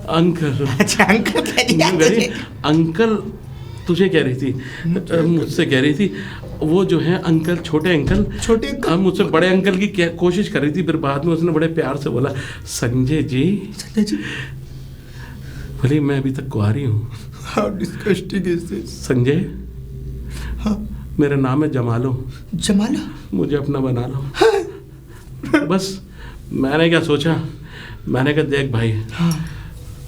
अंकल। अच्छा अंकल कह दिया तुझे? अंकल तुझे कह रही थी, मुझसे कह रही थी। वो जो है अंकल, छोटे अंकल मुझसे बड़े अंकल की कोशिश कर रही थी, फिर बाद में उसने बड़े प्यार से बोला संजय जी। बोली मैं अभी तक कुंवारी हूँ। How disgusting is this? Sanjay, हाँ मेरा नाम है जमालो। मुझे अपना बना लो। हाँ। बस मैंने क्या सोचा, मैंने कहा देख भाई, हाँ।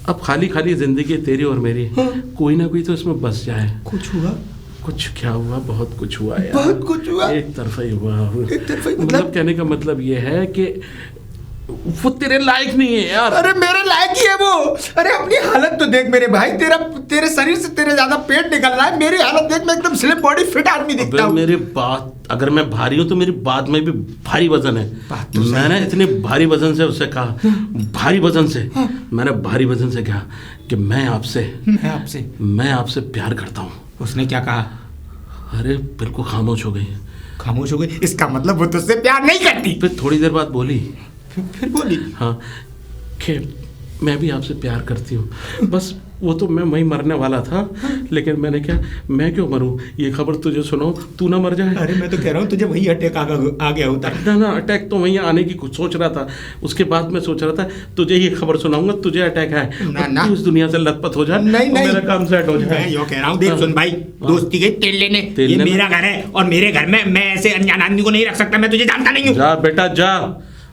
अब खाली जिंदगी है तेरी और मेरी। हाँ। कोई ना कोई तो इसमें बस जाए। कुछ हुआ? कुछ क्या हुआ, बहुत कुछ हुआ यार। बहुत कुछ हुआ? एक तरफा ही हुआ। मतलब कहने का मतलब ये है कि वो तेरे लायक नहीं है यार। अरे मेरे लायक ही है वो। अरे अपनी हालत तो देख मेरे भाई, तेरे शरीर से तेरे ज्यादा पेट निकल रहा है, मेरी हालत देख, मैं एकदम स्लिम बॉडी फिट आदमी दिखता हूँ। मेरी बात, अगर मैं भारी हूँ तो मेरी बात में भी भारी वजन है। मैंने इतने भारी वजन से उससे कहा, भारी वजन से, मैंने भारी वजन से कहा कि मैं आपसे प्यार करता हूँ। उसने क्या कहा? अरे बिल्कुल खामोश हो गई। इसका मतलब वो तुझसे प्यार नहीं करती? फिर थोड़ी देर बाद बोली, फिर बोली हाँ कि मैं भी आपसे प्यार करती हूँ। बस वो तो मैं वहीं मरने वाला था, लेकिन मैंने क्या, मैं क्यों मरूं, ये खबर तुझे सुनाऊं, तू ना मर जाए। अरे मैं तो कह रहा हूँ तुझे वहीं अटैक आ गया होता। ना अटैक तो वहीं आने की कुछ सोच रहा था, उसके बाद मैं सोच रहा था तुझे ये खबर सुनाऊंगा, तुझे अटैक है, तू इस दुनिया से लथपथ हो जाए, मेरा काम सेट हो जाए। मैं यो कह रहा हूँ, देख सुन भाई, दोस्ती गई तेल लेने, ये मेरा घर है और मेरे घर में मैं ऐसे अनजान आदमी को नहीं रख सकता, मैं तुझे जानता नहीं हूँ। जा बेटा जा,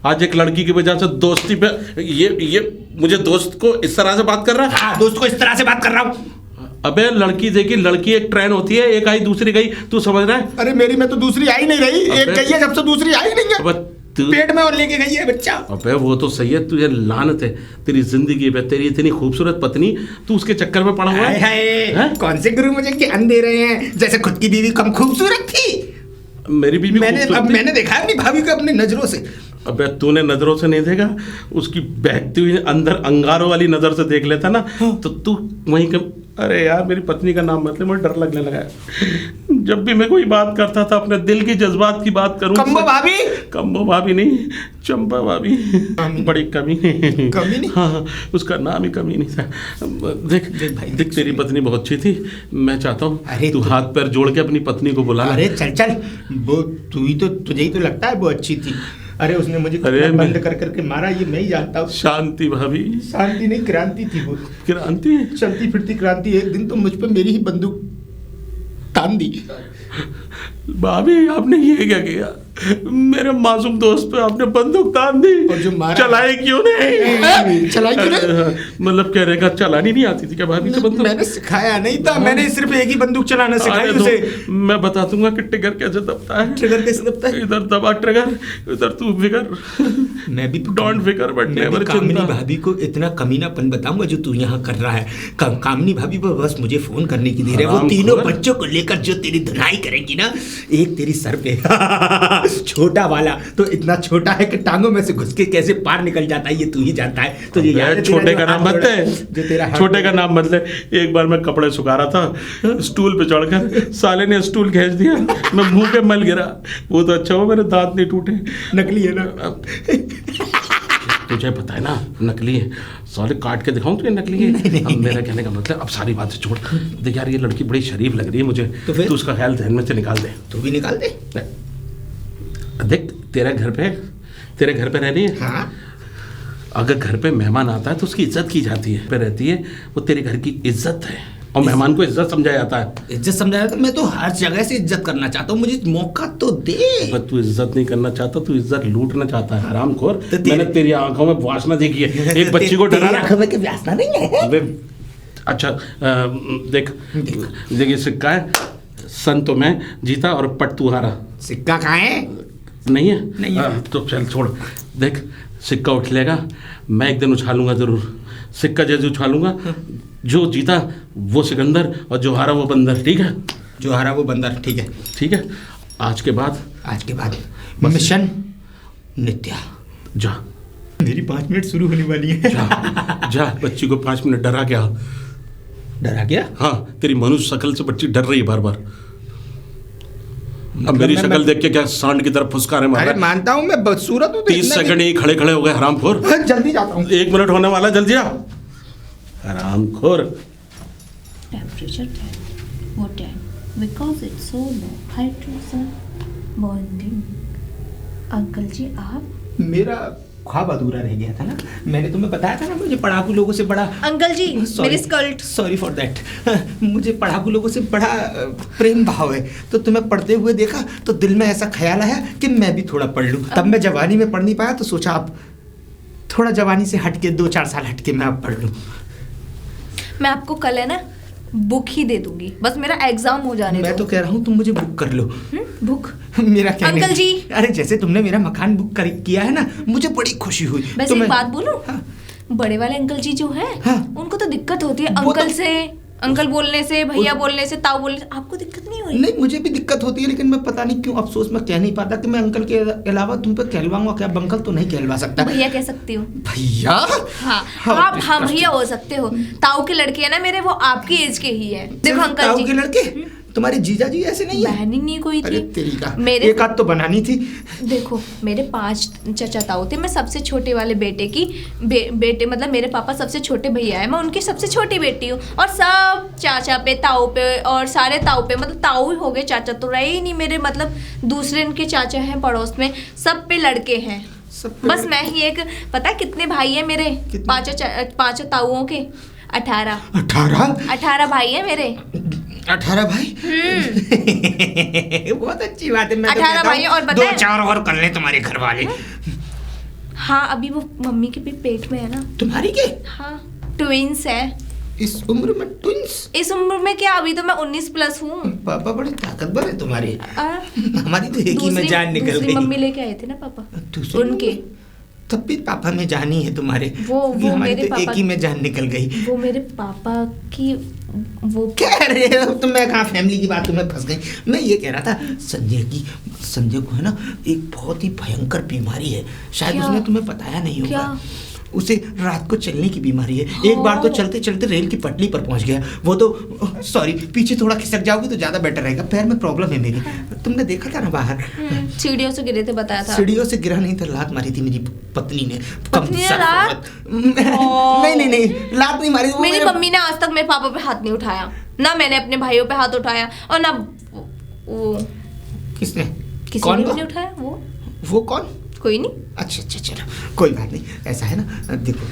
आज एक लड़की की वजह से दोस्ती पे ये मुझे दोस्त को इस तरह से बात कर रहा है। हाँ, दोस्त को इस तरह से बात कर रहा हूँ। अबे लड़की देखी, लड़की एक ट्रेन होती है, एक आई दूसरी गई, तू समझ रहा है? अरे मेरी में तो दूसरी आई नहीं रही, एक गई है जब से दूसरी आई नहीं है, पेट में और लेके गई है बच्चा। अबे वो तो सही है, तुझे लानत है तेरी जिंदगी पे, तेरी इतनी खूबसूरत पत्नी, तू उसके चक्कर में पड़ा हुआ है। कौन से गुरु मुझे ज्ञान दे रहे हैं, जैसे खुद की बीवी कम खूबसूरत थी। मेरी बीवी मैंने देखा अपनी भाभी को अपनी नजरों से। अबे तूने नजरों से नहीं देखा, उसकी बहती हुई अंदर अंगारों वाली नजर से देख लेता ना, तो तू वहीं कम। अरे यार मेरी पत्नी का नाम मतलब मुझे डर लगने लगा है। जब भी मैं कोई बात करता था अपने दिल की जज्बात की बात करूं। कम्बो भाभी? कम्बो भाभी नहीं, चंपा भाभी। बड़ी कमी नहीं? हाँ, उसका नाम ही कमी नहीं था। देख तेरी पत्नी बहुत अच्छी थी। मैं चाहता हूँ तू हाथ पैर जोड़ के अपनी पत्नी को बुला। अरे चल, वो तुझे ही तो लगता है वो अच्छी थी। अरे उसने मुझे बंद कर करके मारा, ये मैं ही जानता हूँ। शांति भाभी। शांति नहीं, क्रांति थी वो। क्रांति? चलती फिरती क्रांति। एक दिन तो मुझ पे मेरी ही बंदूक तान दी। भाभी आपने ये क्या किया? मेरे मासूम दोस्त पे आपने बंदूक तान दी। और जो मारा चलाई क्यों नहीं? चलाई क्यों नहीं? मतलब कहने का चलानी नहीं आती थी क्या भाभी को बंदूक? मैंने सिखाया नहीं था, मैंने सिर्फ एक ही बंदूक चलाना सिखाई उसे। मैं बता दूंगा कि ट्रिगर कैसे दबता है। ट्रिगर कैसे दबता है? इधर दबा ट्रिगर, इधर तू फिकर। मैं भी डोंट फिकर बट नेवर। कामिनी भाभी को इतना कमीनापन बताऊंगा जो तू यहाँ कर रहा है। कामिनी भाभी वो बस मुझे फोन करने की देर है। वो तीनों बच्चों को लेकर जो तेरी धुनाई करेगी ना, एक तेरी सर पे छोटा वाला तो इतना छोटा है कि टांगों में से घुस के कैसे पार निकल जाता है ये तू ही जानता है। तो ये छोटे का नाम मत ले, जो तेरा छोटे का नाम मत ले। एक बार मैं कपड़े सुखा रहा था, स्टूल पे चढ़कर साले ने स्टूल खींच दिया, मैं मुंह पे मल गिरा। वो तो अच्छा हो मेरे दांत नहीं टूटे। नकली है ना? तुझे पता है ना नकली है। साले काट के दिखाऊं तुझे नकली है? अब मेरा कहने का मतलब अब सारी बातें छोड़। देख यार ये लड़की बड़ी शरीफ लग रही है मुझे, तो फिर तू उसका ख्याल ध्यान में से निकाल दे। तू भी निकाल दे। देख तेरे घर पे रह रही है। हाँ? अगर घर पे मेहमान आता है तो उसकी इज्जत की जाती है। पे रहती है वो तेरे घर की इज्जत है और मेहमान को इज्जत समझा जाता है। इज्जत समझा जाता है? मैं तो हर जगह से इज्जत करना चाहता हूँ, मुझे मौका तो दे। पर तू इज्जत नहीं करना चाहता, तू इज्जत लूटना चाहता है। हरामखोर, मैंने तेरी आंखों में वासना देखी है। एक बच्ची को डरा आंखों में वासना नहीं है। अच्छा देख ये सिक्का है। सन तो मैं जीता और पट तू हारा। सिक्का कहाँ है? नहीं है? तो चल छोड़। देख सिक्का उछलेगा, मैं एक दिन उछालूंगा जरूर। सिक्का जैसे उछालूंगा, जो जीता वो सिकंदर और जो हारा वो बंदर। ठीक है? जो हारा वो बंदर। ठीक है? ठीक है। आज के बाद मिशन नित्या। जा, मेरी 5 मिनट शुरू होने वाली है। जा बच्ची को 5 मिनट डरा क्या? डरा गया? हाँ, तेरी मनुष्य शक्ल से बच्ची डर रही है बार बार। अब मेरी शक्ल देख के क्या सांड की तरफ फुसकारे मार रहा है? मानता हूँ मैं बदसूरत हूँ। 30 सेकंड ही खड़े खड़े हो गए हरामखोर। जल्दी जाता हूँ। 1 मिनट होने वाला, जल्दी आ हरामखोर। Temperature 10. What 10? Because it's so low. Hydrogen bonding. Uncle ji आप? मेरा ख्वाब अधूरा रह गया था ना। मैंने तुम्हें बताया था ना मुझे पढ़ाकू लोगों से बड़ा। अंकल जी मेरी स्कर्ट। Sorry for that. मुझे पढ़ाकू लोगों से बड़ा प्रेम भाव है, तो तुम्हें पढ़ते हुए देखा तो दिल में ऐसा ख्याल आया कि मैं भी थोड़ा पढ़ लूँ। तब मैं जवानी में पढ़ नहीं पाया तो सोचा अब थोड़ा जवानी से हट के 2-4 साल हट के मैं अब पढ़ लूँ। मैं आपको कल है ना बुक ही दे दूंगी, बस मेरा एग्जाम हो जाने दो। मैं तो कह रहा हूँ तुम मुझे बुक कर लो। बुक? मेरा क्या अंकल जी। अरे जैसे तुमने मेरा मकान बुक किया है ना, मुझे बड़ी खुशी हुई। वैसे एक बात बोलूं? हाँ? बड़े वाले अंकल जी जो हैं, हाँ? उनको तो दिक्कत होती है अंकल से, अंकल बोलने से, भैया बोलने से, ताऊ बोलने से। आपको दिक्कत नहीं हो रही? नहीं, मुझे भी दिक्कत होती है, लेकिन मैं पता नहीं क्यों अफसोस में कह नहीं पाता कि मैं अंकल के अलावा तुम पे कहलवाऊंगा क्या? अंकल तो नहीं कहलवा सकता। भैया कह सकती हो। भैया? हाँ आप हाँ भैया हो सकते हो। ताऊ के लड़के है ना मेरे, वो आपकी एज के ही है। देखो अंकल ताऊ जी के लड़के? तुम्हारे जीजा जी ऐसे नहीं है? बहन ही नहीं कोई थी। अरे तेरी का मेरे एक आध तो बनानी थी। देखो मेरे 5 चाचा ताऊ थे। मैं सबसे छोटे वाले बेटे की बेटे मतलब मेरे पापा सबसे छोटे भैया है, मैं उनकी सबसे छोटी बेटी हूँ। और सब चाचा पे, ताऊ पे और सारे ताऊ पे, मतलब ताऊ ही हो गए, चाचा तो रहे ही नहीं मेरे। मतलब दूसरे इनके चाचा हैं पड़ोस में, सब पे लड़के हैं। बस मैं ही एक। पता है कितने भाई है मेरे? 5 ताऊओं के 18 भाई है मेरे। 18 भाई? बहुत अच्छी बात है। मैं 18 भाई। और बताएं 2-4 और कर ले तुम्हारे घर वाले। हाँ अभी वो मम्मी के भी पेट में है ना। तुम्हारी के? हाँ ट्विंस है। इस उम्र में ट्विंस? इस उम्र में क्या, अभी तो मैं 19 प्लस हूँ। पापा बड़े ताकतवर है तुम्हारे। हमारी तो एक ही में जान निकल गई। मम्मी लेके आए थे ना पापा उनके, तब भी पापा में जान ही है तुम्हारे। वो हमारी मेरे तो एक ही में जान निकल गई। वो मेरे पापा की वो कह रहे हो तुम? मैं कहाँ फैमिली की बात तुम्हें फंस गई। मैं ये कह रहा था संजय को है ना एक बहुत ही भयंकर बीमारी है, शायद उसने तुम्हें बताया नहीं होगा। उसे रात को चलने की बीमारी है। एक बार तो चलते चलते रेल की पटरी पर पहुंच गया वो तो। सॉरी, पीछे थोड़ा खिसक जाओगे तो ज्यादा बेटर रहेगा, पैर में प्रॉब्लम है मेरी। तुमने देखा था ना बाहर, सीढ़ियों से गिरे थे, बताया था। सीढ़ियों से गिरा नहीं था, लात मारी थी मेरी पत्नी ने। लात? नहीं, लात नहीं मारी। मेरी मम्मी ने आज तक मेरे पापा पे हाथ नहीं उठाया, ना मैंने अपने भाइयों पे हाथ उठाया, और ना वो किसने? किसी ने भी नहीं उठाया। वो कौन? कोई नहीं। अच्छा, चलो कोई बात नहीं। ऐसा है ना, देखो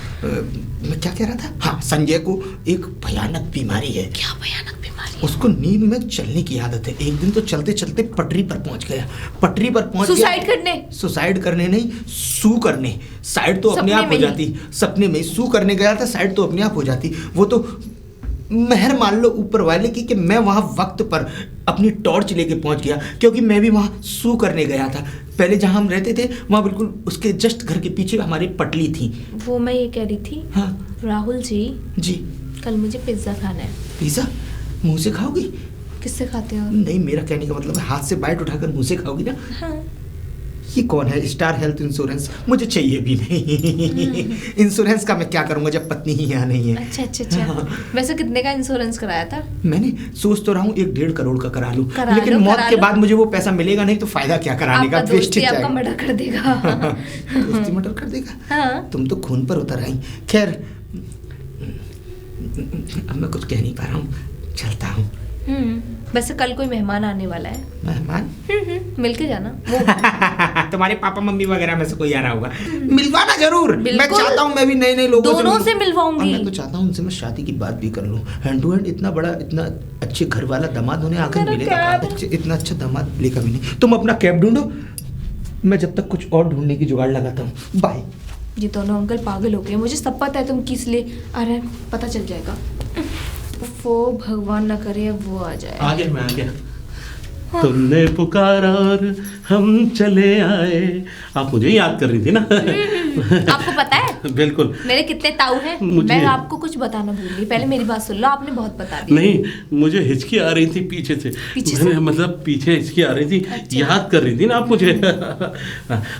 मैं क्या कह रहा था। हाँ, संजय को एक भयानक बीमारी है। क्या भयानक बीमारी? उसको नींद में चलने की आदत है। एक दिन तो चलते चलते पटरी पर पहुंच गया। पटरी पर पहुंच गया। सुसाइड करने नहीं, सू करने। साइड तो अपने आप हो जाती, सपने में सू करने गया था, साइड तो अपने आप हो जाती। वो तो मेहर मान लो ऊपर वाले की कि मैं वहाँ वक्त पर अपनी टॉर्च लेके पहुँच गया, क्योंकि मैं भी वहाँ सू करने गया था। पहले जहाँ हम रहते थे वहाँ बिल्कुल उसके जस्ट घर के पीछे हमारी पटली थी। वो मैं ये कह रही थी। हाँ राहुल जी, कल मुझे पिज्ज़ा खाना है। पिज्ज़ा मुँह से खाओगी? किससे खाते हो? नहीं, मेरा कहने का मतलब है हाथ से बाइट उठाकर मुँह से खाओगी ना। हाँ। ये कौन है? स्टार हेल्थ इंश्योरेंस मुझे चाहिए भी नहीं। इंश्योरेंस का मैं क्या करूंगा जब पत्नी ही यहाँ नहीं है। अच्छा। हाँ। वैसे कितने का इंश्योरेंस कराया था? मैंने सोच तो रहा हूँ 1-1.5 करोड़ का करा लूं, लेकिन मौत के बाद मुझे वो पैसा मिलेगा नहीं तो फायदा क्या कराने का? दोस्ती आपका मर्डर कर देगा। दोस्ती मर्डर कर देगा? हाँ। तुम तो खून पर उतर आई। खैर, अब मैं कुछ कह नहीं पा रहा हूँ, चलता हूँ। वैसे कल कोई मेहमान आने वाला है। मेहमान? मिलके जाना। तुम्हारे पापा मम्मी वगैरह में से कोई आ रहा होगा, मिलवाना जरूर। मैं चाहता हूँ मैं भी नए लोगों दोनों से मिलवाऊंगी। मैं तो चाहता हूँ उनसे मैं शादी की बात भी कर लूँ। हैंड टू हैंड इतना बड़ा, इतना अच्छे घर वाला दामाद उन्हें आकर मिलेगा। इतना अच्छा दामाद मिलेगा भी नहीं। तुम अपना कैब ढूंढो, मैं जब तक कुछ और ढूंढने की जुगाड़ लगाता हूँ। बाय। ये दोनों अंकल पागल हो गए, मुझे सब पता है तुम किस लिए आ रहे हैं, पता चल जाएगा। वो भगवान न करे अब वो आ जाए। आ गया। तुमने पुकारा और हम चले आए। आप मुझे याद कर रही थी ना? आपको पता है बिल्कुल मेरे कितने ताऊ हैं? मैं आपको कुछ बताना भूल गई, पहले मेरी बात सुन लो, आपने बहुत बता दी। नहीं, मुझे हिचकी आ रही थी पीछे से। मतलब पीछे हिचकी आ रही थी। अच्छा। याद कर रही थी ना आप मुझे।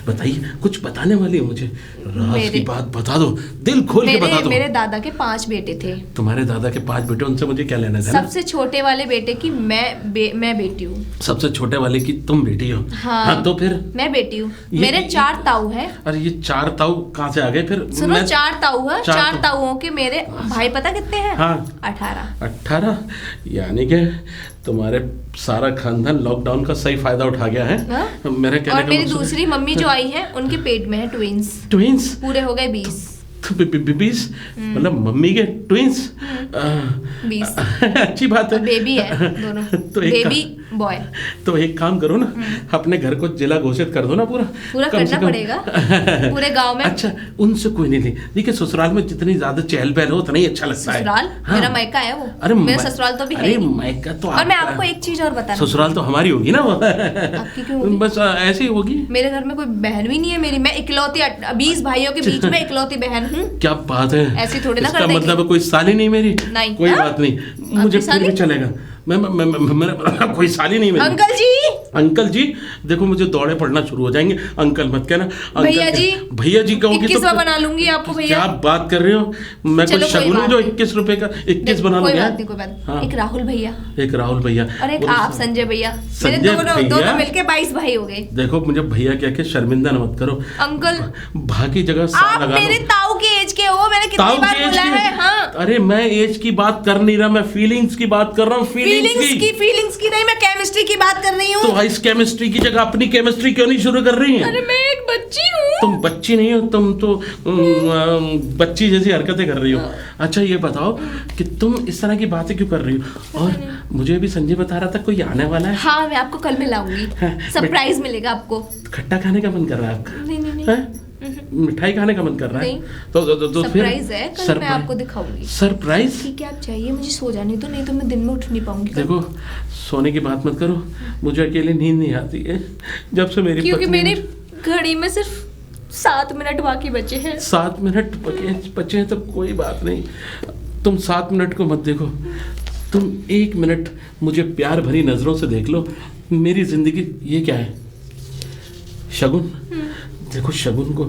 बताइए, कुछ बताने वाली है मुझे, राज की बात बता दो, दिल खोल के बता दो। मेरे दादा के 5 बेटे थे। तुम्हारे दादा के 5 बेटे, उनसे मुझे क्या लेना था? सबसे छोटे वाले बेटे की मैं बेटी हूँ। सबसे छोटे वाले की तुम बेटी हो? हाँ, तो फिर मैं बेटी हूँ। मेरे 4 ताऊ हैं। अरे ये 4 ताऊ कहाँ से आ गए फिर? सुनो, 4 ताऊ है। 4 ताऊओं के मेरे भाई पता कितने हैं? हाँ, 18। यानी कि तुम्हारे सारा खानदान लॉकडाउन का सही फायदा उठा गया है। मेरे कहने और मेरी दूसरी मम्मी जो आई है उनके पेट में है ट्विंस। पूरे हो गए 20। 20? मतलब मम्मी के ट्विंस? 20। अच्छी बात है। बेबी है दोनों। तो बेबी बॉय। तो एक काम करो ना, अपने घर को जिला घोषित कर दो ना। पूरा करना पड़ेगा पूरे गांव में। अच्छा, उनसे कोई नहीं। देखिए, ससुराल में जितनी ज्यादा चहल पहल हो उतना ही अच्छा लगता है। ससुराल? हाँ। मेरा मायका है वो। अरे मेरा ससुराल तो भी है। मायका तो। और मैं आपको एक चीज और बता, ससुराल तो हमारी होगी ना। आपकी क्यों होगी? बस ऐसी होगी। मेरे घर में कोई बहन भी नहीं है मेरी, मैं इकलौती 20 भाइयों के बीच में इकलौती बहन हूँ। क्या बात है? ऐसी थोड़ी ना कर देंगे। मतलब कोई साली नहीं मेरी? नहीं। कोई बात नहीं, मुझे फिर भी चलेगा। मैं कोई साली नहीं मेरी। अंकल जी देखो, मुझे दौड़े पड़ना शुरू हो जाएंगे। अंकल मत कहना। भैया जी कहोगी तो 21 बना लूंगी आपको। भैया क्या बात कर रहे हो? मैं कोई शगुन हूं जो 21 रुपए का 21 बना लूंगा? कोई बात नहीं। एक राहुल भैया और एक आप संजय भैया। मेरे दोनों मिलके 22 भाई हो गए। देखो, मुझे भैया कह के शर्मिंदा मत करो अंकल। बाकी जगह आप मेरे ताऊ के एज के हो, मैंने कितनी बार बोला है। हाँ। अरे मैं एज की बात कर नहीं रहा, मैं फीलिंग्स की बात कर रहा हूँ। फीलिंग्स की नहीं, मैं केमिस्ट्री की बात कर रही हूँ। तो इस केमिस्ट्री की जगह अपनी केमिस्ट्री क्यों नहीं शुरू कर रही हैं? अरे मैं एक बच्ची हूँ। तुम बच्ची नहीं हो, तुम तो बच्ची जैसी हरकतें कर रही हो। अच्छा ये बताओ कि तुम इस तरह की बातें क्यों कर रही हो? और मुझे भी संजय बता रहा था कोई आने वाला है। हाँ, मैं आपको कल मिलाऊंगी। सरप्राइज मिलेगा आपको। खट्टा खाने का मन कर रहा है आपका? नहीं। मिठाई खाने का मन कर रहा है? तो सरप्राइज है, कल मैं आपको दिखाऊंगी। सरप्राइज? ठीक है, आप चाहिए मुझे सो जाने तो, नहीं तो मैं दिन में उठ नहीं पाऊंगी। देखो, सोने की बात मत करो, मुझे अकेले नींद नहीं आती है जब से मेरी क्योंकि मेरी घड़ी में सिर्फ 7 मिनट बाकी बचे हैं। 7 मिनट बचे हैं तो कोई बात नहीं। तुम 7 मिनट को मत देखो, तुम 1 मिनट मुझे प्यार भरी नजरों से देख लो। मेरी जिंदगी ये क्या है? शगुन? देखो, शगुन को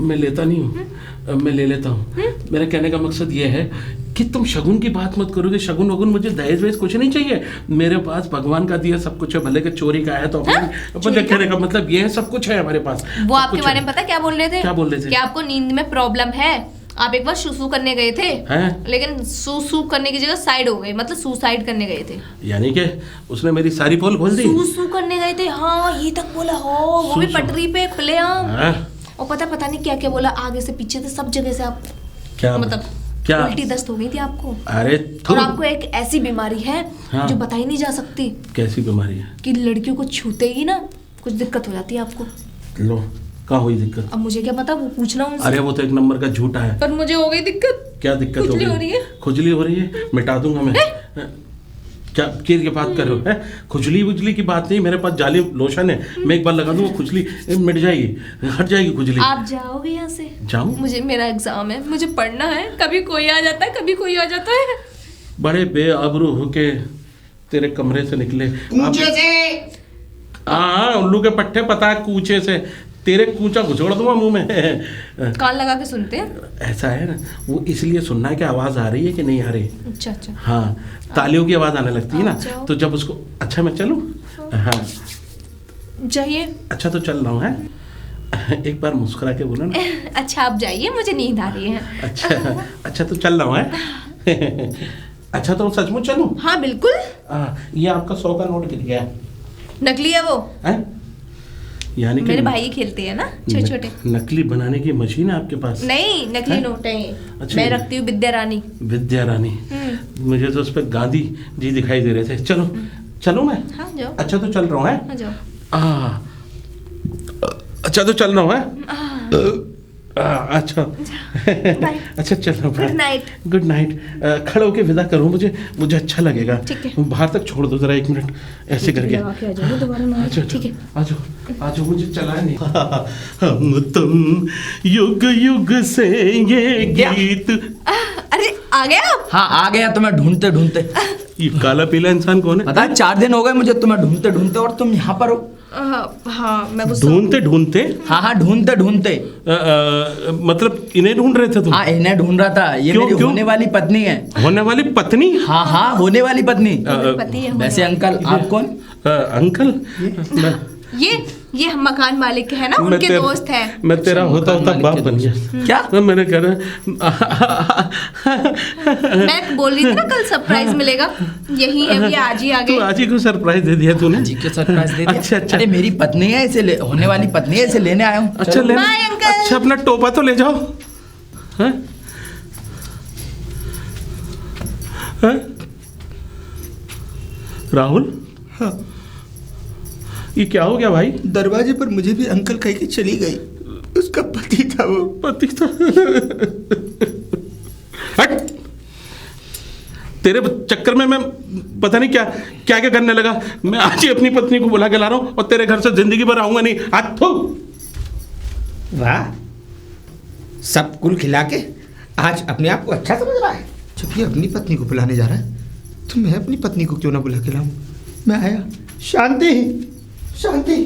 मैं लेता नहीं हूँ, मैं ले लेता हूँ। मेरा कहने का मकसद ये है कि तुम शगुन की बात मत करोगे। शगुन वगुन मुझे दहेज वहेज कुछ नहीं चाहिए। मेरे पास भगवान का दिया सब कुछ है, भले के चोरी का है तो अपने कहने का मतलब ये है, सब कुछ है हमारे पास। वो आपके बारे में पता क्या बोल रहे थे? क्या बोल रहे थे? कि आपको नींद में प्रॉब्लम है। आप एक बार सुसु करने गए थे हैं? लेकिन सुसु करने की जगह साइड हो गए, मतलब सुसाइड करने गए थे। यानी कि उसने मेरी सारी पोल खोल दी। सुसु करने गए थे, हाँ ये तक बोला हो। वो भी पटरी पे खुलेआम। और पता नहीं क्या क्या बोला, आगे से पीछे से सब जगह से आप क्या मतलब क्या उल्टी दस्त हो गई थी आपको। अरे और आपको एक ऐसी बीमारी है हाँ। जो बताई नहीं जा सकती। कैसी बीमारी है? कि लड़कियों को छूते ही ना कुछ दिक्कत हो जाती है आपको। लो कहाँ हुई दिक्कत? अब मुझे क्या पता, वो पूछना उनसे। अरे वो तो एक नंबर का झूठा है। पर मुझे हो गई दिक्कत। क्या दिक्कत हो खुजली गई? हो रही है। खुजली हो रही है, मिटा दूंगा मैं। क्या की बात कर रहे हो? है खुजली वुजली की बात नहीं, मेरे पास जाली लोशन है, मैं एक बार लगा दूंगा, खुजली मिट जाएगी, हट जाएगी खुजली। आप जाओगे यहाँ से? जाऊं? मुझे मेरा एग्जाम है, मुझे पढ़ना है। कभी कोई आ जाता है, कभी कोई आ जाता है। बड़े बेआबरू होके तेरे कमरे से निकले। कूचे से। हाँ उल्लू के पट्टे, पता है कूचे से। तेरे कूचा घुसोड़ दूंगा मुंह में। कान लगा के सुनते हैं। ऐसा है ना, वो इसलिए सुनना है कि आवाज आ रही है कि नहीं आ रही। अच्छा अच्छा। हाँ तालियों की आवाज आने लगती है ना, आप जाओ। तो जब उसको अच्छा मैं चलूं? हाँ जाइए। अच्छा तो चल रहा हूँ। है एक बार मुस्कुरा के बोलो ना। अच्छा आप जाइए, मुझे नींद आ रही है। अच्छा तो चल रहा हूँ। है अच्छा तो सचमुच चलूं? हाँ बिल्कुल। ये आपका 100 का नोट गिर गया है। नकली है वो। हैं? यानी कि मेरे भाई खेलते हैं ना छोटे छोटे। नकली बनाने की मशीन है आपके पास? नहीं नकली हैं? नोट है। अच्छा। मैं रखती हूँ विद्या रानी। विद्या रानी। मुझे तो उस पर गांधी जी दिखाई दे रहे थे। चलो चलो मैं। हाँ जाओ। अच्छा तो चल रहा हूँ। हाँ जाओ। अच्छा तो चल रहा हूँ। अच्छा अच्छा चल रहा हूँ। Good night. Good night. खड़े होके विदा करो, मुझे अच्छा लगेगा। ठीक है। बाहर तक छोड़ दो जरा 1 मिनट ऐसे करके। दोबारा ठीक है। आ जाओ मुझे चला नहीं। हम तुम युग युग से ये गीत। अरे आ गया आप? हाँ आ गया तुम्हें ढूंढते ढूंढते। ये काला पीला इंसान कौन है? पता है 4 दिन हो गए मुझे तुम्हें ढूंढते ढूंढते और तुम यहाँ पर हो। हाँ मैं वो ढूंढते ढूंढते? हाँ ढूंढते ढूंढते। मतलब इन्हें ढूंढ रहे थे तुम? हाँ इन्हें ढूंढ रहा था। ये क्यों, मेरी क्यों? होने वाली पत्नी है। होने वाली पत्नी? हाँ होने वाली पत्नी। पति है वैसे अंकल आप कौन? अंकल ये मकान मालिक है ना, मैं उनके दोस्त है। मैं तेरा होता होता बाप बन गया। क्या? तो मैंने कह रहा मैं बोल रही थी ना कल सरप्राइज मिलेगा, यही है। ये आज ही आ तू गए। आज ही को सरप्राइज दे दिया तूने? जी के सरप्राइज दे दिया। अच्छा अरे मेरी पत्नी है, इसे होने वाली पत्नी है, इसे लेने आया हूँ। अच्छा ले। Bye uncle. अच्छा अपना टोपा तो ले जाओ। हैं? हैं? राहुल ये क्या हो गया भाई? दरवाजे पर मुझे भी अंकल कह के चली गई। उसका पति था वो। पति था? हट! तेरे चक्कर में मैं पता नहीं क्या क्या क्या करने लगा। मैं आज ही अपनी पत्नी को बुला के ला रहा हूँ और तेरे घर से जिंदगी भर आऊंगा नहीं। हाथ थू। वाह, सब कुल खिला के आज अपने आप को अच्छा समझ रहा है। जब ये अपनी पत्नी को बुलाने जा रहा है तो मैं अपनी पत्नी को क्यों ना बुला के लाऊं। मैं आया। शांति शांति।